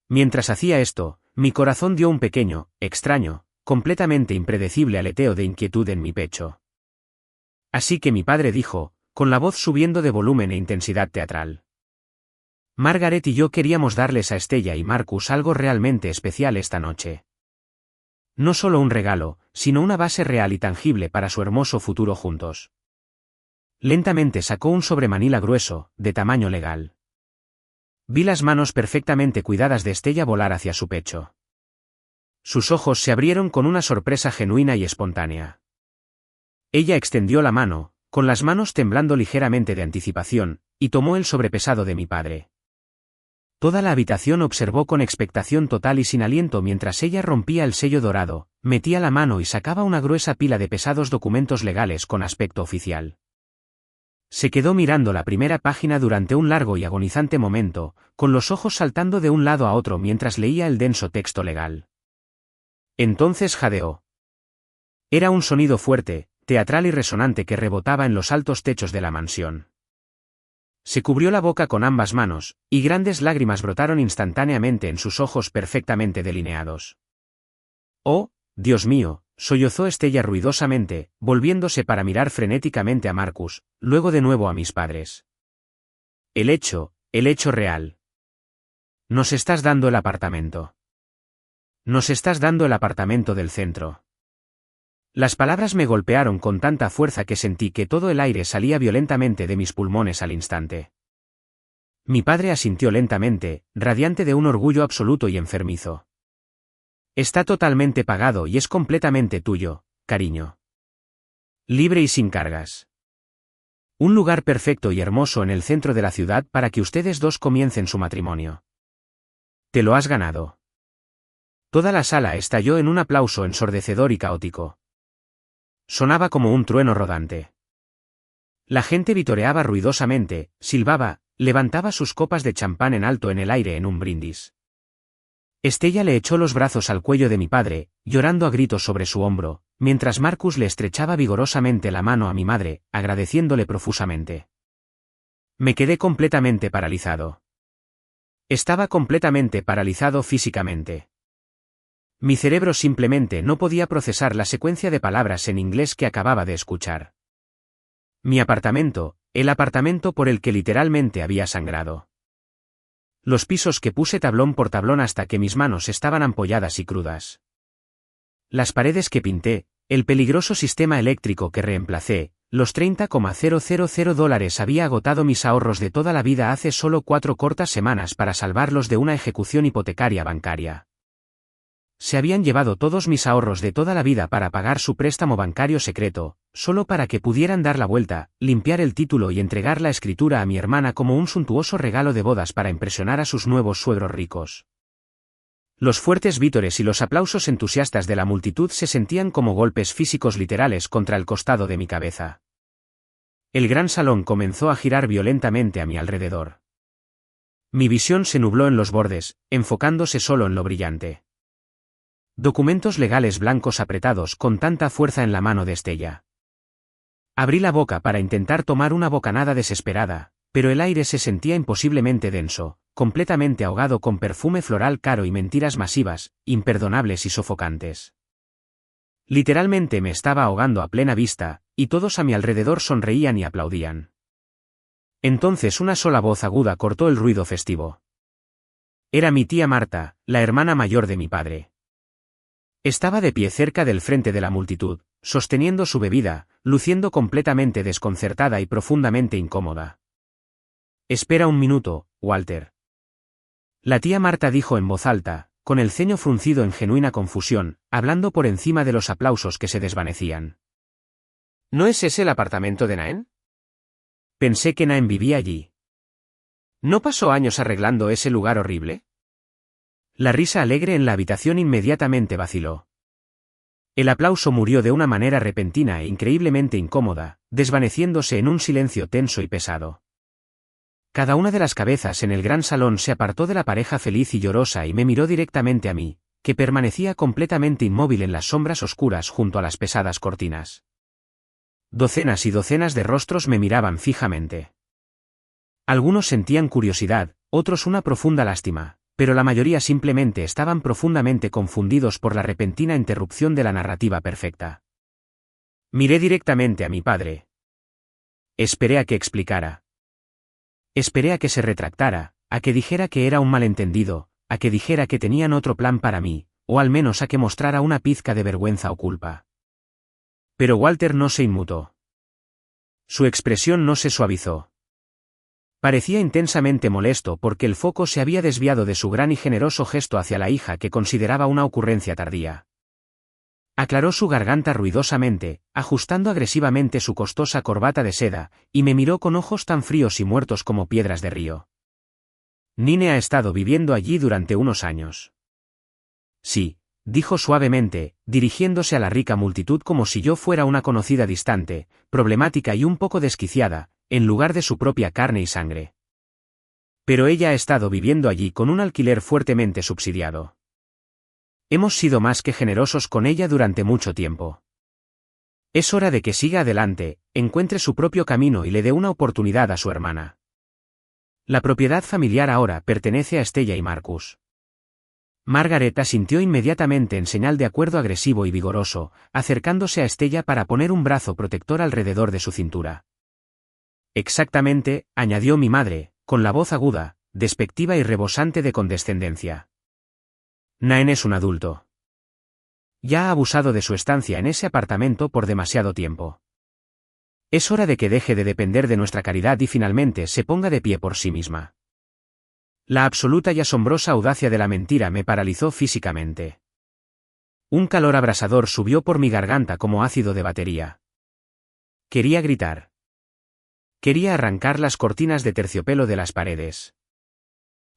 Mientras hacía esto, mi corazón dio un pequeño, extraño, completamente impredecible aleteo de inquietud en mi pecho. Así que mi padre dijo, con la voz subiendo de volumen e intensidad teatral. Margaret y yo queríamos darles a Estella y Marcus algo realmente especial esta noche. No solo un regalo, sino una base real y tangible para su hermoso futuro juntos. Lentamente sacó un sobremanila grueso, de tamaño legal. Vi las manos perfectamente cuidadas de Estella volar hacia su pecho. Sus ojos se abrieron con una sorpresa genuina y espontánea. Ella extendió la mano, con las manos temblando ligeramente de anticipación, y tomó el sobrepesado de mi padre. Toda la habitación observó con expectación total y sin aliento mientras ella rompía el sello dorado, metía la mano y sacaba una gruesa pila de pesados documentos legales con aspecto oficial. Se quedó mirando la primera página durante un largo y agonizante momento, con los ojos saltando de un lado a otro mientras leía el denso texto legal. Entonces jadeó. Era un sonido fuerte, teatral y resonante que rebotaba en los altos techos de la mansión. Se cubrió la boca con ambas manos, y grandes lágrimas brotaron instantáneamente en sus ojos perfectamente delineados. «Oh, Dios mío», sollozó Estella ruidosamente, volviéndose para mirar frenéticamente a Marcus, luego de nuevo a mis padres. El hecho real. Nos estás dando el apartamento. Nos estás dando el apartamento del centro. Las palabras me golpearon con tanta fuerza que sentí que todo el aire salía violentamente de mis pulmones al instante. Mi padre asintió lentamente, radiante de un orgullo absoluto y enfermizo. Está totalmente pagado y es completamente tuyo, cariño. Libre y sin cargas. Un lugar perfecto y hermoso en el centro de la ciudad para que ustedes dos comiencen su matrimonio. Te lo has ganado. Toda la sala estalló en un aplauso ensordecedor y caótico. Sonaba como un trueno rodante. La gente vitoreaba ruidosamente, silbaba, levantaba sus copas de champán en alto en el aire en un brindis. Estella le echó los brazos al cuello de mi padre, llorando a gritos sobre su hombro, mientras Marcus le estrechaba vigorosamente la mano a mi madre, agradeciéndole profusamente. Me quedé completamente paralizado. Estaba completamente paralizado físicamente. Mi cerebro simplemente no podía procesar la secuencia de palabras en inglés que acababa de escuchar. Mi apartamento, el apartamento por el que literalmente había sangrado. Los pisos que puse tablón por tablón hasta que mis manos estaban ampolladas y crudas. Las paredes que pinté, el peligroso sistema eléctrico que reemplacé, los $30,000 había agotado mis ahorros de toda la vida hace solo 4 cortas semanas para salvarlos de una ejecución hipotecaria bancaria. Se habían llevado todos mis ahorros de toda la vida para pagar su préstamo bancario secreto, solo para que pudieran dar la vuelta, limpiar el título y entregar la escritura a mi hermana como un suntuoso regalo de bodas para impresionar a sus nuevos suegros ricos. Los fuertes vítores y los aplausos entusiastas de la multitud se sentían como golpes físicos literales contra el costado de mi cabeza. El gran salón comenzó a girar violentamente a mi alrededor. Mi visión se nubló en los bordes, enfocándose solo en lo brillante. Documentos legales blancos apretados con tanta fuerza en la mano de Estella. Abrí la boca para intentar tomar una bocanada desesperada, pero el aire se sentía imposiblemente denso, completamente ahogado con perfume floral caro y mentiras masivas, imperdonables y sofocantes. Literalmente me estaba ahogando a plena vista, y todos a mi alrededor sonreían y aplaudían. Entonces una sola voz aguda cortó el ruido festivo. Era mi tía Marta, la hermana mayor de mi padre. Estaba de pie cerca del frente de la multitud, sosteniendo su bebida, luciendo completamente desconcertada y profundamente incómoda. «Espera un minuto, Walter». La tía Marta dijo en voz alta, con el ceño fruncido en genuina confusión, hablando por encima de los aplausos que se desvanecían. «¿No es ese el apartamento de Naen?» Pensé que Naen vivía allí. ¿No pasó años arreglando ese lugar horrible? La risa alegre en la habitación inmediatamente vaciló. El aplauso murió de una manera repentina e increíblemente incómoda, desvaneciéndose en un silencio tenso y pesado. Cada una de las cabezas en el gran salón se apartó de la pareja feliz y llorosa y me miró directamente a mí, que permanecía completamente inmóvil en las sombras oscuras junto a las pesadas cortinas. Docenas y docenas de rostros me miraban fijamente. Algunos sentían curiosidad, otros una profunda lástima, pero la mayoría simplemente estaban profundamente confundidos por la repentina interrupción de la narrativa perfecta. Miré directamente a mi padre. Esperé a que explicara. Esperé a que se retractara, a que dijera que era un malentendido, a que dijera que tenían otro plan para mí, o al menos a que mostrara una pizca de vergüenza o culpa. Pero Walter no se inmutó. Su expresión no se suavizó. Parecía intensamente molesto porque el foco se había desviado de su gran y generoso gesto hacia la hija que consideraba una ocurrencia tardía. Aclaró su garganta ruidosamente, ajustando agresivamente su costosa corbata de seda, y me miró con ojos tan fríos y muertos como piedras de río. Nine ha estado viviendo allí durante unos años. Sí, dijo suavemente, dirigiéndose a la rica multitud como si yo fuera una conocida distante, problemática y un poco desquiciada, en lugar de su propia carne y sangre. Pero ella ha estado viviendo allí con un alquiler fuertemente subsidiado. Hemos sido más que generosos con ella durante mucho tiempo. Es hora de que siga adelante, encuentre su propio camino y le dé una oportunidad a su hermana. La propiedad familiar ahora pertenece a Estella y Marcus. Margaret asintió inmediatamente en señal de acuerdo agresivo y vigoroso, acercándose a Estella para poner un brazo protector alrededor de su cintura. Exactamente, añadió mi madre, con la voz aguda, despectiva y rebosante de condescendencia. Naen es un adulto. Ya ha abusado de su estancia en ese apartamento por demasiado tiempo. Es hora de que deje de depender de nuestra caridad y finalmente se ponga de pie por sí misma. La absoluta y asombrosa audacia de la mentira me paralizó físicamente. Un calor abrasador subió por mi garganta como ácido de batería. Quería gritar. Quería arrancar las cortinas de terciopelo de las paredes.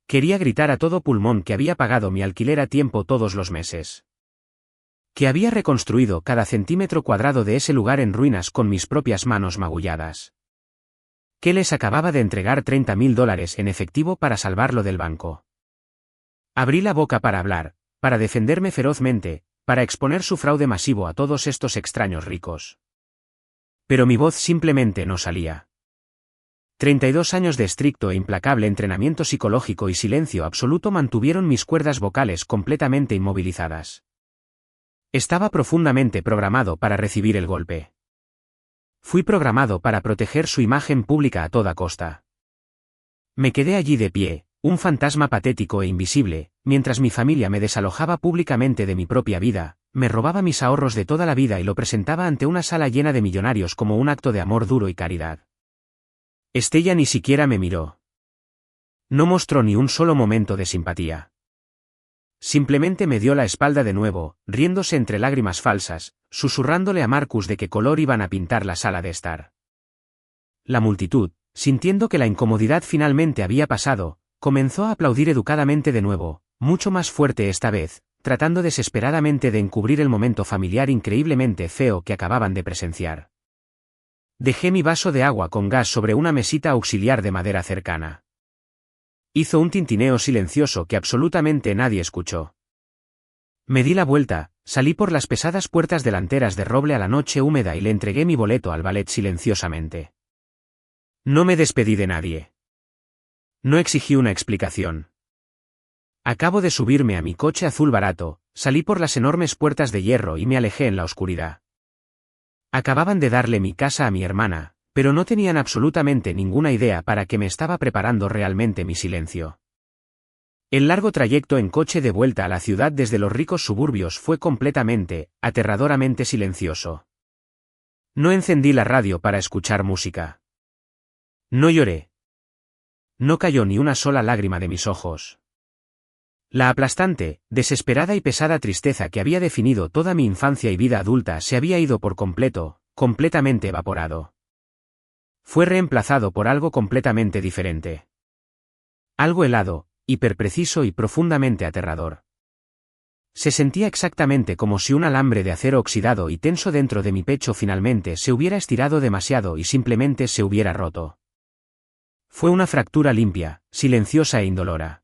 Quería gritar a todo pulmón que había pagado mi alquiler a tiempo todos los meses. Que había reconstruido cada centímetro cuadrado de ese lugar en ruinas con mis propias manos magulladas. Que les acababa de entregar $30,000 en efectivo para salvarlo del banco. Abrí la boca para hablar, para defenderme ferozmente, para exponer su fraude masivo a todos estos extraños ricos. Pero mi voz simplemente no salía. 32 años de estricto e implacable entrenamiento psicológico y silencio absoluto mantuvieron mis cuerdas vocales completamente inmovilizadas. Estaba profundamente programado para recibir el golpe. Fui programado para proteger su imagen pública a toda costa. Me quedé allí de pie, un fantasma patético e invisible, mientras mi familia me desalojaba públicamente de mi propia vida, me robaba mis ahorros de toda la vida y lo presentaba ante una sala llena de millonarios como un acto de amor duro y caridad. Estella ni siquiera me miró. No mostró ni un solo momento de simpatía. Simplemente me dio la espalda de nuevo, riéndose entre lágrimas falsas, susurrándole a Marcus de qué color iban a pintar la sala de estar. La multitud, sintiendo que la incomodidad finalmente había pasado, comenzó a aplaudir educadamente de nuevo, mucho más fuerte esta vez, tratando desesperadamente de encubrir el momento familiar increíblemente feo que acababan de presenciar. Dejé mi vaso de agua con gas sobre una mesita auxiliar de madera cercana. Hizo un tintineo silencioso que absolutamente nadie escuchó. Me di la vuelta, salí por las pesadas puertas delanteras de roble a la noche húmeda y le entregué mi boleto al ballet silenciosamente. No me despedí de nadie. No exigí una explicación. Acabo de subirme a mi coche azul barato, salí por las enormes puertas de hierro y me alejé en la oscuridad. Acababan de darle mi casa a mi hermana, pero no tenían absolutamente ninguna idea para que me estaba preparando realmente mi silencio. El largo trayecto en coche de vuelta a la ciudad desde los ricos suburbios fue completamente, aterradoramente silencioso. No encendí la radio para escuchar música. No lloré. No cayó ni una sola lágrima de mis ojos. La aplastante, desesperada y pesada tristeza que había definido toda mi infancia y vida adulta se había ido por completo, completamente evaporado. Fue reemplazado por algo completamente diferente. Algo helado, hiperpreciso y profundamente aterrador. Se sentía exactamente como si un alambre de acero oxidado y tenso dentro de mi pecho finalmente se hubiera estirado demasiado y simplemente se hubiera roto. Fue una fractura limpia, silenciosa e indolora.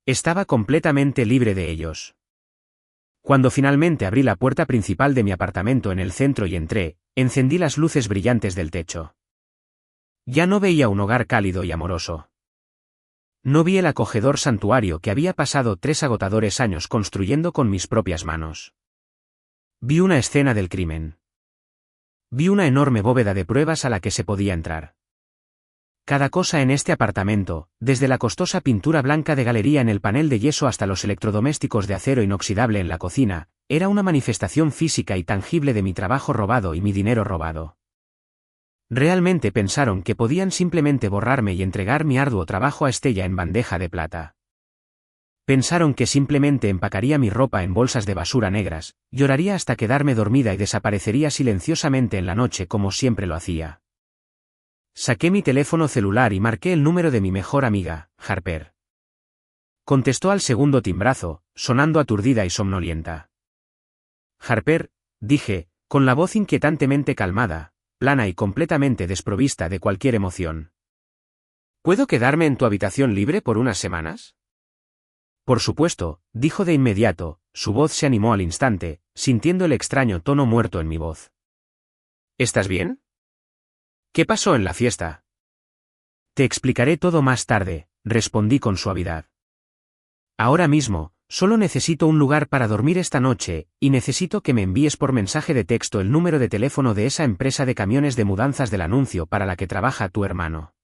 Estaba completamente libre de ellos. Cuando finalmente abrí la puerta principal de mi apartamento en el centro y entré, encendí las luces brillantes del techo. Ya no veía un hogar cálido y amoroso. No vi el acogedor santuario que había pasado 3 agotadores años construyendo con mis propias manos. Vi una escena del crimen. Vi una enorme bóveda de pruebas a la que se podía entrar. Cada cosa en este apartamento, desde la costosa pintura blanca de galería en el panel de yeso hasta los electrodomésticos de acero inoxidable en la cocina, era una manifestación física y tangible de mi trabajo robado y mi dinero robado. Realmente pensaron que podían simplemente borrarme y entregar mi arduo trabajo a Estella en bandeja de plata. Pensaron que simplemente empacaría mi ropa en bolsas de basura negras, lloraría hasta quedarme dormida y desaparecería silenciosamente en la noche como siempre lo hacía. Saqué mi teléfono celular y marqué el número de mi mejor amiga, Harper. Contestó al segundo timbrazo, sonando aturdida y somnolienta. Harper, dije, con la voz inquietantemente calmada, plana y completamente desprovista de cualquier emoción. ¿Puedo quedarme en tu habitación libre por unas semanas? Por supuesto, dijo de inmediato, su voz se animó al instante, sintiendo el extraño tono muerto en mi voz. ¿Estás bien? ¿Qué pasó en la fiesta? Te explicaré todo más tarde, respondí con suavidad. Ahora mismo, solo necesito un lugar para dormir esta noche, y necesito que me envíes por mensaje de texto el número de teléfono de esa empresa de camiones de mudanzas del anuncio para la que trabaja tu hermano.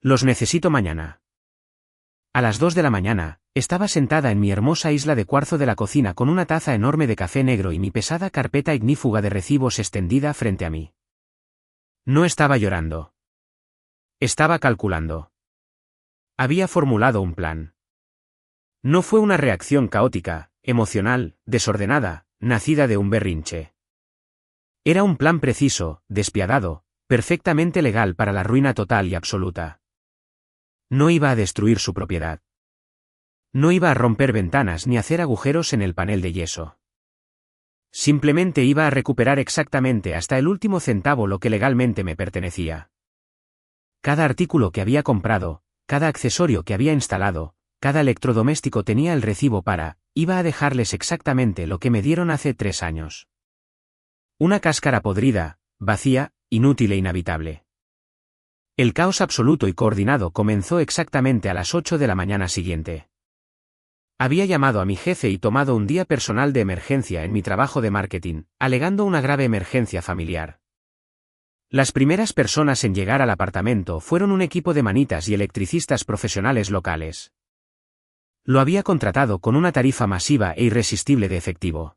Los necesito mañana. A las 2 de la mañana, estaba sentada en mi hermosa isla de cuarzo de la cocina con una taza enorme de café negro y mi pesada carpeta ignífuga de recibos extendida frente a mí. No estaba llorando. Estaba calculando. Había formulado un plan. No fue una reacción caótica, emocional, desordenada, nacida de un berrinche. Era un plan preciso, despiadado, perfectamente legal para la ruina total y absoluta. No iba a destruir su propiedad. No iba a romper ventanas ni hacer agujeros en el panel de yeso. Simplemente iba a recuperar exactamente hasta el último centavo lo que legalmente me pertenecía. Cada artículo que había comprado, cada accesorio que había instalado, cada electrodoméstico tenía el recibo iba a dejarles exactamente lo que me dieron hace 3 años. Una cáscara podrida, vacía, inútil e inhabitable. El caos absoluto y coordinado comenzó exactamente a las 8 de la mañana siguiente. Había llamado a mi jefe y tomado un día personal de emergencia en mi trabajo de marketing, alegando una grave emergencia familiar. Las primeras personas en llegar al apartamento fueron un equipo de manitas y electricistas profesionales locales. Lo había contratado con una tarifa masiva e irresistible de efectivo.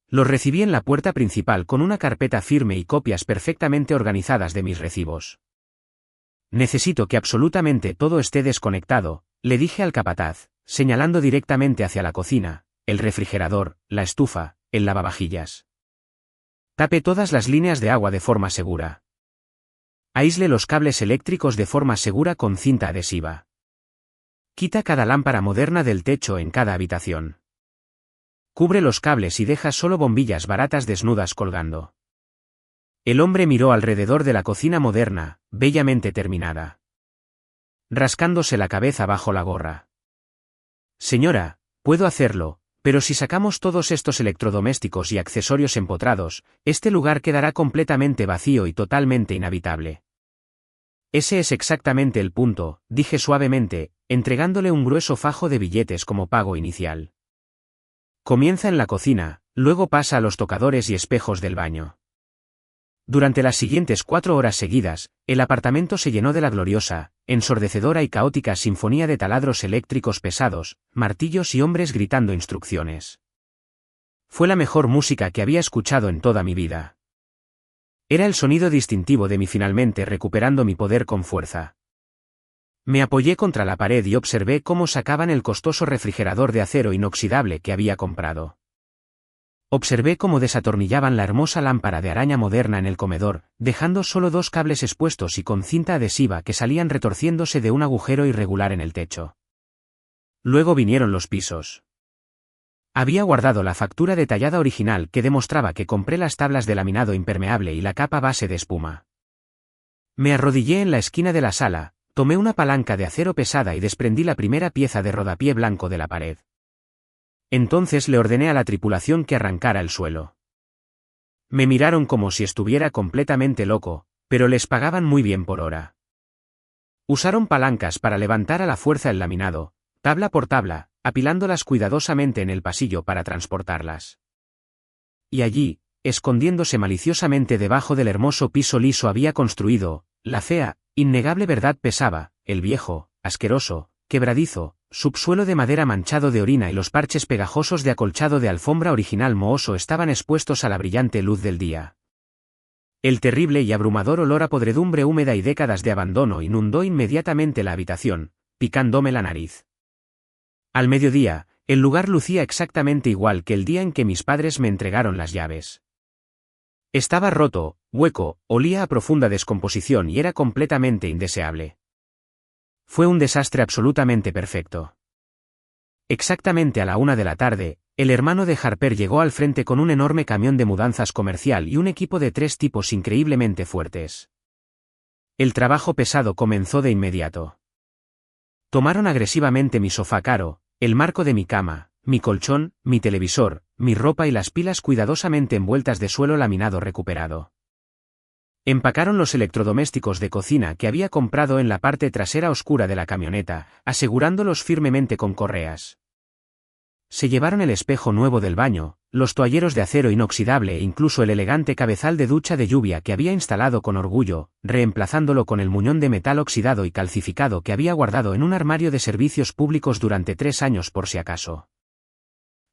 Los recibí en la puerta principal con una carpeta firme y copias perfectamente organizadas de mis recibos. Necesito que absolutamente todo esté desconectado, le dije al capataz, señalando directamente hacia la cocina, el refrigerador, la estufa, el lavavajillas. Tape todas las líneas de agua de forma segura. Aísle los cables eléctricos de forma segura con cinta adhesiva. Quita cada lámpara moderna del techo en cada habitación. Cubre los cables y deja solo bombillas baratas desnudas colgando. El hombre miró alrededor de la cocina moderna, bellamente terminada. Rascándose la cabeza bajo la gorra. Señora, puedo hacerlo, pero si sacamos todos estos electrodomésticos y accesorios empotrados, este lugar quedará completamente vacío y totalmente inhabitable. Ese es exactamente el punto, dije suavemente, entregándole un grueso fajo de billetes como pago inicial. Comienza en la cocina, luego pasa a los tocadores y espejos del baño. Durante las siguientes 4 horas seguidas, el apartamento se llenó de la gloriosa, ensordecedora y caótica sinfonía de taladros eléctricos pesados, martillos y hombres gritando instrucciones. Fue la mejor música que había escuchado en toda mi vida. Era el sonido distintivo de mí finalmente recuperando mi poder con fuerza. Me apoyé contra la pared y observé cómo sacaban el costoso refrigerador de acero inoxidable que había comprado. Observé cómo desatornillaban la hermosa lámpara de araña moderna en el comedor, dejando solo 2 cables expuestos y con cinta adhesiva que salían retorciéndose de un agujero irregular en el techo. Luego vinieron los pisos. Había guardado la factura detallada original que demostraba que compré las tablas de laminado impermeable y la capa base de espuma. Me arrodillé en la esquina de la sala, tomé una palanca de acero pesada y desprendí la primera pieza de rodapié blanco de la pared. Entonces le ordené a la tripulación que arrancara el suelo. Me miraron como si estuviera completamente loco, pero les pagaban muy bien por hora. Usaron palancas para levantar a la fuerza el laminado, tabla por tabla, apilándolas cuidadosamente en el pasillo para transportarlas. Y allí, escondiéndose maliciosamente debajo del hermoso piso liso había construido, la fea, innegable verdad pesaba, el viejo, asqueroso, quebradizo, subsuelo de madera manchado de orina y los parches pegajosos de acolchado de alfombra original mohoso estaban expuestos a la brillante luz del día. El terrible y abrumador olor a podredumbre húmeda y décadas de abandono inundó inmediatamente la habitación, picándome la nariz. Al mediodía, el lugar lucía exactamente igual que el día en que mis padres me entregaron las llaves. Estaba roto, hueco, olía a profunda descomposición y era completamente indeseable. Fue un desastre absolutamente perfecto. Exactamente a la 1 de la tarde, el hermano de Harper llegó al frente con un enorme camión de mudanzas comercial y un equipo de 3 tipos increíblemente fuertes. El trabajo pesado comenzó de inmediato. Tomaron agresivamente mi sofá caro, el marco de mi cama, mi colchón, mi televisor, mi ropa y las pilas cuidadosamente envueltas de suelo laminado recuperado. Empacaron los electrodomésticos de cocina que había comprado en la parte trasera oscura de la camioneta, asegurándolos firmemente con correas. Se llevaron el espejo nuevo del baño, los toalleros de acero inoxidable e incluso el elegante cabezal de ducha de lluvia que había instalado con orgullo, reemplazándolo con el muñón de metal oxidado y calcificado que había guardado en un armario de servicios públicos durante 3 años por si acaso.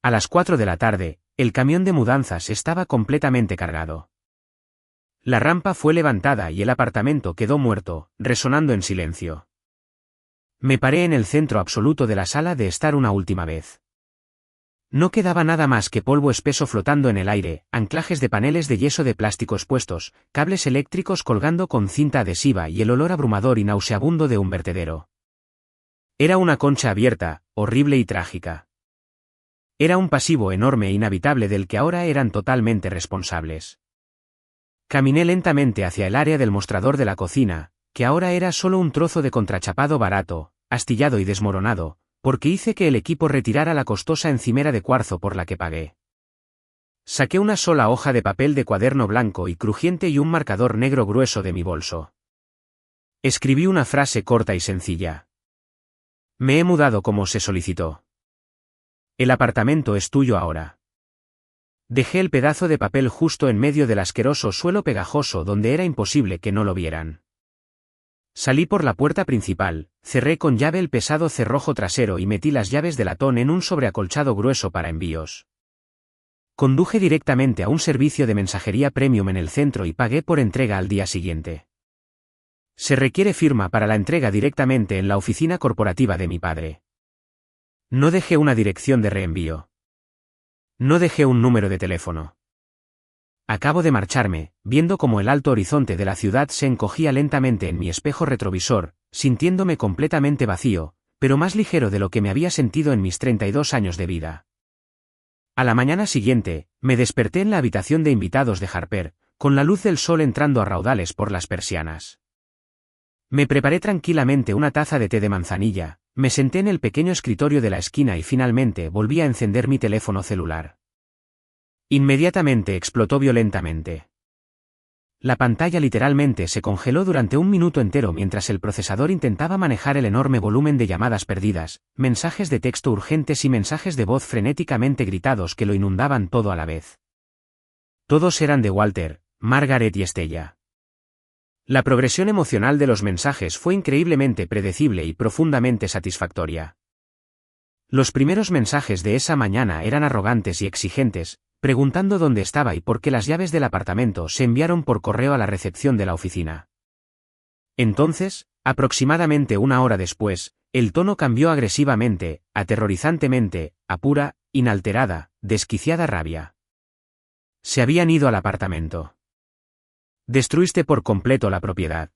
A las 4 de la tarde, el camión de mudanzas estaba completamente cargado. La rampa fue levantada y el apartamento quedó muerto, resonando en silencio. Me paré en el centro absoluto de la sala de estar una última vez. No quedaba nada más que polvo espeso flotando en el aire, anclajes de paneles de yeso de plástico expuestos, cables eléctricos colgando con cinta adhesiva y el olor abrumador y nauseabundo de un vertedero. Era una concha abierta, horrible y trágica. Era un pasivo enorme e inhabitable del que ahora eran totalmente responsables. Caminé lentamente hacia el área del mostrador de la cocina, que ahora era solo un trozo de contrachapado barato, astillado y desmoronado, porque hice que el equipo retirara la costosa encimera de cuarzo por la que pagué. Saqué una sola hoja de papel de cuaderno blanco y crujiente y un marcador negro grueso de mi bolso. Escribí una frase corta y sencilla. Me he mudado como se solicitó. El apartamento es tuyo ahora. Dejé el pedazo de papel justo en medio del asqueroso suelo pegajoso donde era imposible que no lo vieran. Salí por la puerta principal, cerré con llave el pesado cerrojo trasero y metí las llaves de latón en un sobreacolchado grueso para envíos. Conduje directamente a un servicio de mensajería premium en el centro y pagué por entrega al día siguiente. Se requiere firma para la entrega directamente en la oficina corporativa de mi padre. No dejé una dirección de reenvío. No dejé un número de teléfono. Acabo de marcharme, viendo cómo el alto horizonte de la ciudad se encogía lentamente en mi espejo retrovisor, sintiéndome completamente vacío, pero más ligero de lo que me había sentido en mis 32 años de vida. A la mañana siguiente, me desperté en la habitación de invitados de Harper, con la luz del sol entrando a raudales por las persianas. Me preparé tranquilamente una taza de té de manzanilla, me senté en el pequeño escritorio de la esquina y finalmente volví a encender mi teléfono celular. Inmediatamente explotó violentamente. La pantalla literalmente se congeló durante un minuto entero mientras el procesador intentaba manejar el enorme volumen de llamadas perdidas, mensajes de texto urgentes y mensajes de voz frenéticamente gritados que lo inundaban todo a la vez. Todos eran de Walter, Margaret y Estella. La progresión emocional de los mensajes fue increíblemente predecible y profundamente satisfactoria. Los primeros mensajes de esa mañana eran arrogantes y exigentes, preguntando dónde estaba y por qué las llaves del apartamento se enviaron por correo a la recepción de la oficina. Entonces, aproximadamente una hora después, el tono cambió agresivamente, aterrorizantemente, a pura, inalterada, desquiciada rabia. Se habían ido al apartamento. Destruiste por completo la propiedad.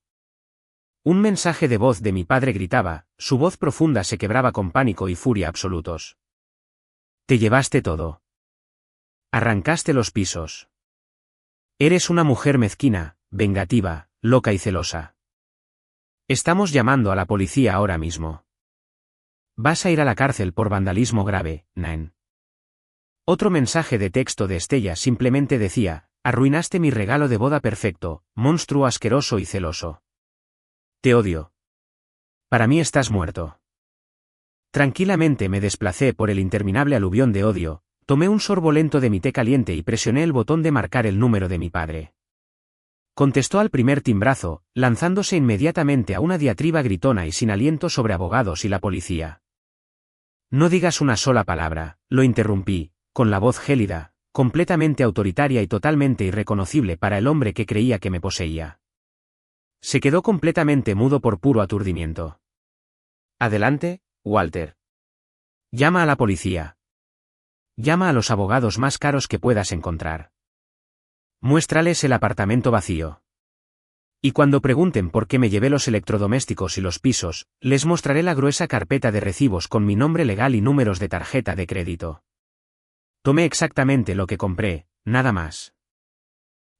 Un mensaje de voz de mi padre gritaba, su voz profunda se quebraba con pánico y furia absolutos. Te llevaste todo. Arrancaste los pisos. Eres una mujer mezquina, vengativa, loca y celosa. Estamos llamando a la policía ahora mismo. Vas a ir a la cárcel por vandalismo grave, Nan. Otro mensaje de texto de Estella simplemente decía, arruinaste mi regalo de boda perfecto, monstruo asqueroso y celoso. Te odio. Para mí estás muerto. Tranquilamente me desplacé por el interminable aluvión de odio, tomé un sorbo lento de mi té caliente y presioné el botón de marcar el número de mi padre. Contestó al primer timbrazo, lanzándose inmediatamente a una diatriba gritona y sin aliento sobre abogados y la policía. No digas una sola palabra, lo interrumpí, con la voz gélida, completamente autoritaria y totalmente irreconocible para el hombre que creía que me poseía. Se quedó completamente mudo por puro aturdimiento. Adelante, Walter. Llama a la policía. Llama a los abogados más caros que puedas encontrar. Muéstrales el apartamento vacío. Y cuando pregunten por qué me llevé los electrodomésticos y los pisos, les mostraré la gruesa carpeta de recibos con mi nombre legal y números de tarjeta de crédito. Tomé exactamente lo que compré, nada más.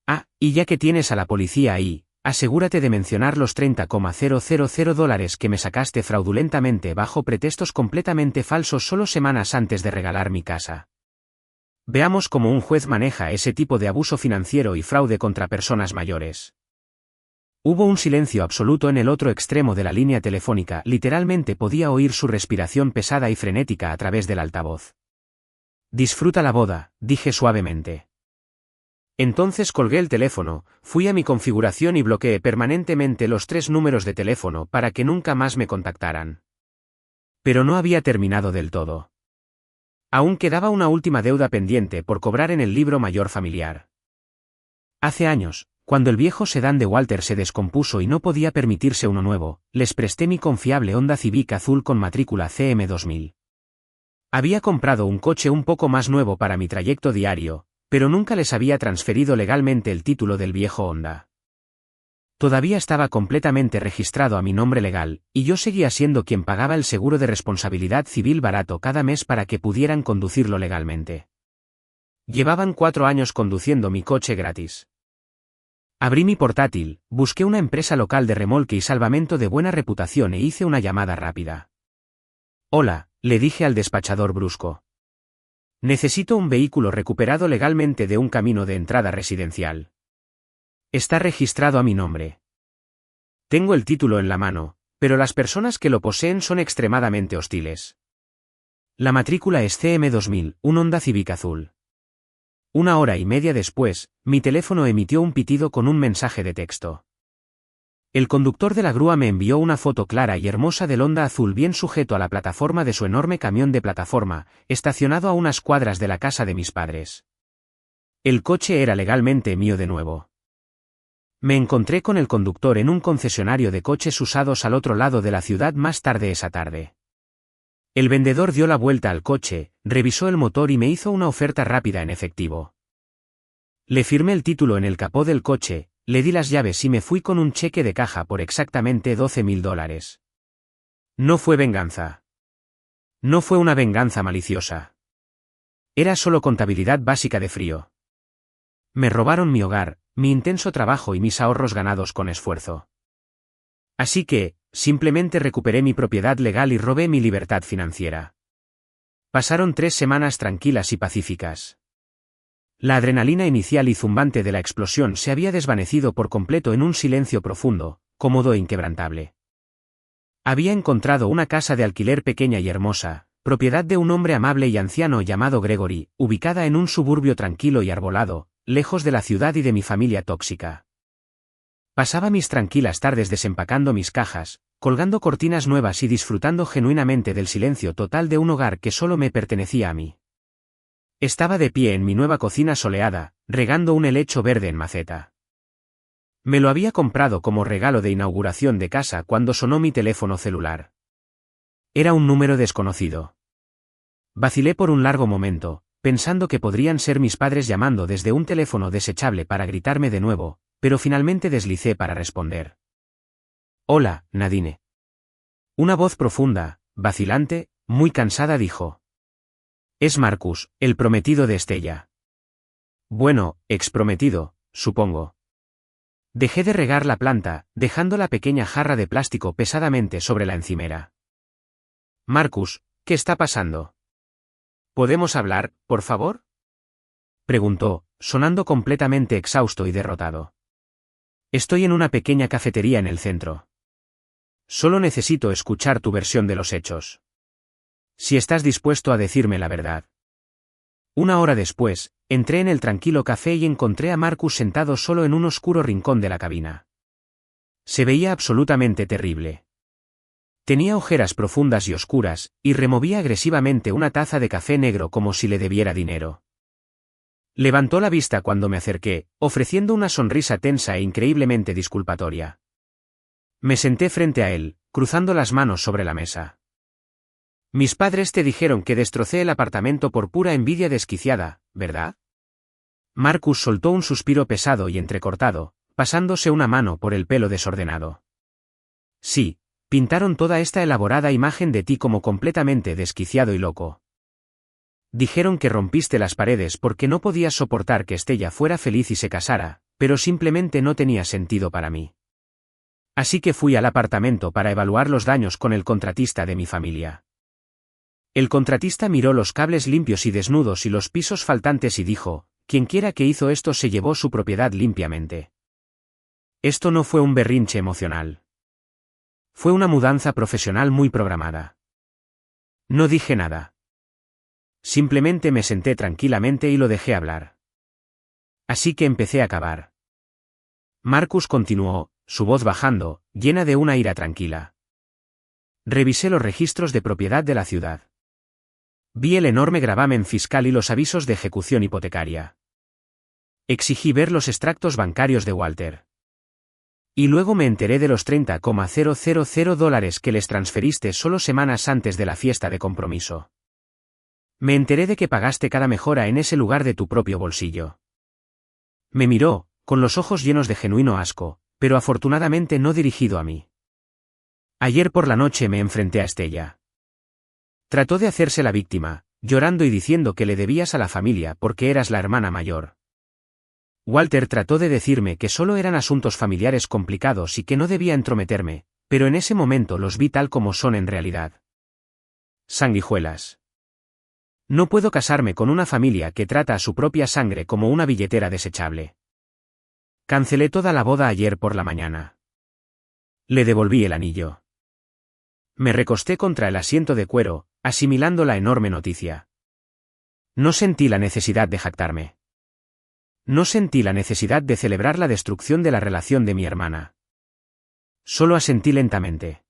Ah, y ya que tienes a la policía ahí, asegúrate de mencionar los $30,000 que me sacaste fraudulentamente bajo pretextos completamente falsos solo semanas antes de regalar mi casa. Veamos cómo un juez maneja ese tipo de abuso financiero y fraude contra personas mayores. Hubo un silencio absoluto en el otro extremo de la línea telefónica, literalmente podía oír su respiración pesada y frenética a través del altavoz. Disfruta la boda, dije suavemente. Entonces colgué el teléfono, fui a mi configuración y bloqueé permanentemente los 3 números de teléfono para que nunca más me contactaran. Pero no había terminado del todo. Aún quedaba una última deuda pendiente por cobrar en el libro mayor familiar. Hace años, cuando el viejo sedán de Walter se descompuso y no podía permitirse uno nuevo, les presté mi confiable Honda Civic azul con matrícula CM2000. Había comprado un coche un poco más nuevo para mi trayecto diario, pero nunca les había transferido legalmente el título del viejo Honda. Todavía estaba completamente registrado a mi nombre legal, y yo seguía siendo quien pagaba el seguro de responsabilidad civil barato cada mes para que pudieran conducirlo legalmente. Llevaban 4 años conduciendo mi coche gratis. Abrí mi portátil, busqué una empresa local de remolque y salvamento de buena reputación e hice una llamada rápida. Hola, le dije al despachador brusco. Necesito un vehículo recuperado legalmente de un camino de entrada residencial. Está registrado a mi nombre. Tengo el título en la mano, pero las personas que lo poseen son extremadamente hostiles. La matrícula es CM2000, un Honda Civic azul. Una hora y media después, mi teléfono emitió un pitido con un mensaje de texto. El conductor de la grúa me envió una foto clara y hermosa del Honda azul bien sujeto a la plataforma de su enorme camión de plataforma, estacionado a unas cuadras de la casa de mis padres. El coche era legalmente mío de nuevo. Me encontré con el conductor en un concesionario de coches usados al otro lado de la ciudad más tarde esa tarde. El vendedor dio la vuelta al coche, revisó el motor y me hizo una oferta rápida en efectivo. Le firmé el título en el capó del coche, le di las llaves y me fui con un cheque de caja por exactamente $12.000. No fue venganza. No fue una venganza maliciosa. Era solo contabilidad básica de frío. Me robaron mi hogar, mi intenso trabajo y mis ahorros ganados con esfuerzo. Así que, simplemente recuperé mi propiedad legal y robé mi libertad financiera. Pasaron 3 semanas tranquilas y pacíficas. La adrenalina inicial y zumbante de la explosión se había desvanecido por completo en un silencio profundo, cómodo e inquebrantable. Había encontrado una casa de alquiler pequeña y hermosa, propiedad de un hombre amable y anciano llamado Gregory, ubicada en un suburbio tranquilo y arbolado, lejos de la ciudad y de mi familia tóxica. Pasaba mis tranquilas tardes desempacando mis cajas, colgando cortinas nuevas y disfrutando genuinamente del silencio total de un hogar que solo me pertenecía a mí. Estaba de pie en mi nueva cocina soleada, regando un helecho verde en maceta. Me lo había comprado como regalo de inauguración de casa cuando sonó mi teléfono celular. Era un número desconocido. Vacilé por un largo momento, pensando que podrían ser mis padres llamando desde un teléfono desechable para gritarme de nuevo, pero finalmente deslicé para responder. Hola, Nadine. Una voz profunda, vacilante, muy cansada dijo. Es Marcus, el prometido de Estella. Bueno, exprometido, supongo. Dejé de regar la planta, dejando la pequeña jarra de plástico pesadamente sobre la encimera. Marcus, ¿qué está pasando? ¿Podemos hablar, por favor? Preguntó, sonando completamente exhausto y derrotado. Estoy en una pequeña cafetería en el centro. Solo necesito escuchar tu versión de los hechos. Si estás dispuesto a decirme la verdad. Una hora después, entré en el tranquilo café y encontré a Marcus sentado solo en un oscuro rincón de la cabina. Se veía absolutamente terrible. Tenía ojeras profundas y oscuras, y removía agresivamente una taza de café negro como si le debiera dinero. Levantó la vista cuando me acerqué, ofreciendo una sonrisa tensa e increíblemente disculpatoria. Me senté frente a él, cruzando las manos sobre la mesa. Mis padres te dijeron que destrocé el apartamento por pura envidia desquiciada, ¿verdad? Marcus soltó un suspiro pesado y entrecortado, pasándose una mano por el pelo desordenado. Sí, pintaron toda esta elaborada imagen de ti como completamente desquiciado y loco. Dijeron que rompiste las paredes porque no podías soportar que Estella fuera feliz y se casara, pero simplemente no tenía sentido para mí. Así que fui al apartamento para evaluar los daños con el contratista de mi familia. El contratista miró los cables limpios y desnudos y los pisos faltantes y dijo, quienquiera que hizo esto se llevó su propiedad limpiamente. Esto no fue un berrinche emocional. Fue una mudanza profesional muy programada. No dije nada. Simplemente me senté tranquilamente y lo dejé hablar. Así que empecé a cavar. Marcus continuó, su voz bajando, llena de una ira tranquila. Revisé los registros de propiedad de la ciudad. Vi el enorme gravamen fiscal y los avisos de ejecución hipotecaria. Exigí ver los extractos bancarios de Walter. Y luego me enteré de los $30,000 que les transferiste solo semanas antes de la fiesta de compromiso. Me enteré de que pagaste cada mejora en ese lugar de tu propio bolsillo. Me miró, con los ojos llenos de genuino asco, pero afortunadamente no dirigido a mí. Ayer por la noche me enfrenté a Estella. Trató de hacerse la víctima, llorando y diciendo que le debías a la familia porque eras la hermana mayor. Walter trató de decirme que solo eran asuntos familiares complicados y que no debía entrometerme, pero en ese momento los vi tal como son en realidad. Sanguijuelas. No puedo casarme con una familia que trata a su propia sangre como una billetera desechable. Cancelé toda la boda ayer por la mañana. Le devolví el anillo. Me recosté contra el asiento de cuero, asimilando la enorme noticia. No sentí la necesidad de jactarme. No sentí la necesidad de celebrar la destrucción de la relación de mi hermana. Solo asentí lentamente.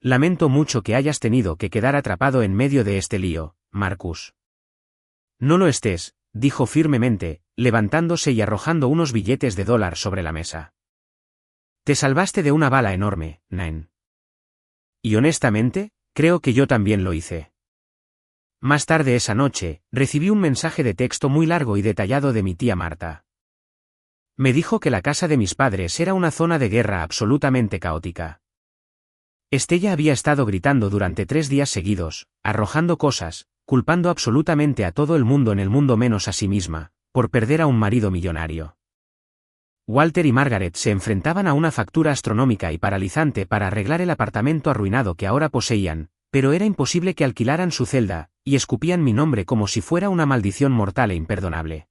Lamento mucho que hayas tenido que quedar atrapado en medio de este lío, Marcus. No lo estés, dijo firmemente, levantándose y arrojando unos billetes de $1 sobre la mesa. Te salvaste de una bala enorme, Nain. Y honestamente, creo que yo también lo hice. Más tarde esa noche, recibí un mensaje de texto muy largo y detallado de mi tía Marta. Me dijo que la casa de mis padres era una zona de guerra absolutamente caótica. Estella había estado gritando durante 3 días seguidos, arrojando cosas, culpando absolutamente a todo el mundo en el mundo menos a sí misma, por perder a un marido millonario. Walter y Margaret se enfrentaban a una factura astronómica y paralizante para arreglar el apartamento arruinado que ahora poseían, pero era imposible que alquilaran su celda, y escupían mi nombre como si fuera una maldición mortal e imperdonable.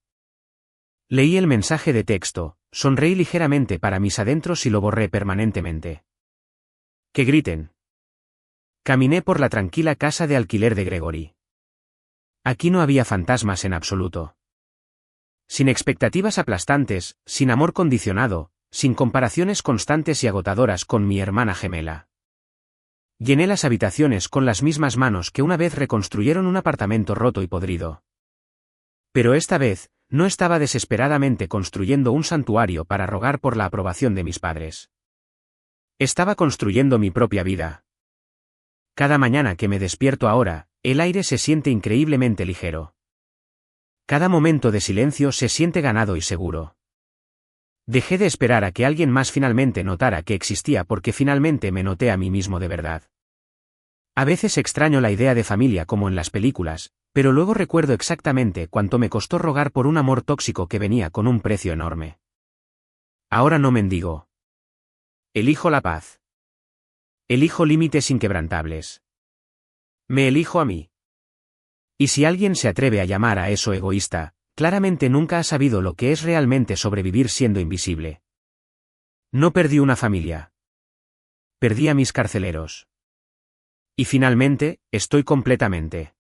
Leí el mensaje de texto, sonreí ligeramente para mis adentros y lo borré permanentemente. Que griten. Caminé por la tranquila casa de alquiler de Gregory. Aquí no había fantasmas en absoluto. Sin expectativas aplastantes, sin amor condicionado, sin comparaciones constantes y agotadoras con mi hermana gemela. Llené las habitaciones con las mismas manos que una vez reconstruyeron un apartamento roto y podrido. Pero esta vez, no estaba desesperadamente construyendo un santuario para rogar por la aprobación de mis padres. Estaba construyendo mi propia vida. Cada mañana que me despierto ahora, el aire se siente increíblemente ligero. Cada momento de silencio se siente ganado y seguro. Dejé de esperar a que alguien más finalmente notara que existía porque finalmente me noté a mí mismo de verdad. A veces extraño la idea de familia como en las películas, pero luego recuerdo exactamente cuánto me costó rogar por un amor tóxico que venía con un precio enorme. Ahora no mendigo. Elijo la paz. Elijo límites inquebrantables. Me elijo a mí. Y si alguien se atreve a llamar a eso egoísta, claramente nunca ha sabido lo que es realmente sobrevivir siendo invisible. No perdí una familia. Perdí a mis carceleros. Y finalmente, estoy completamente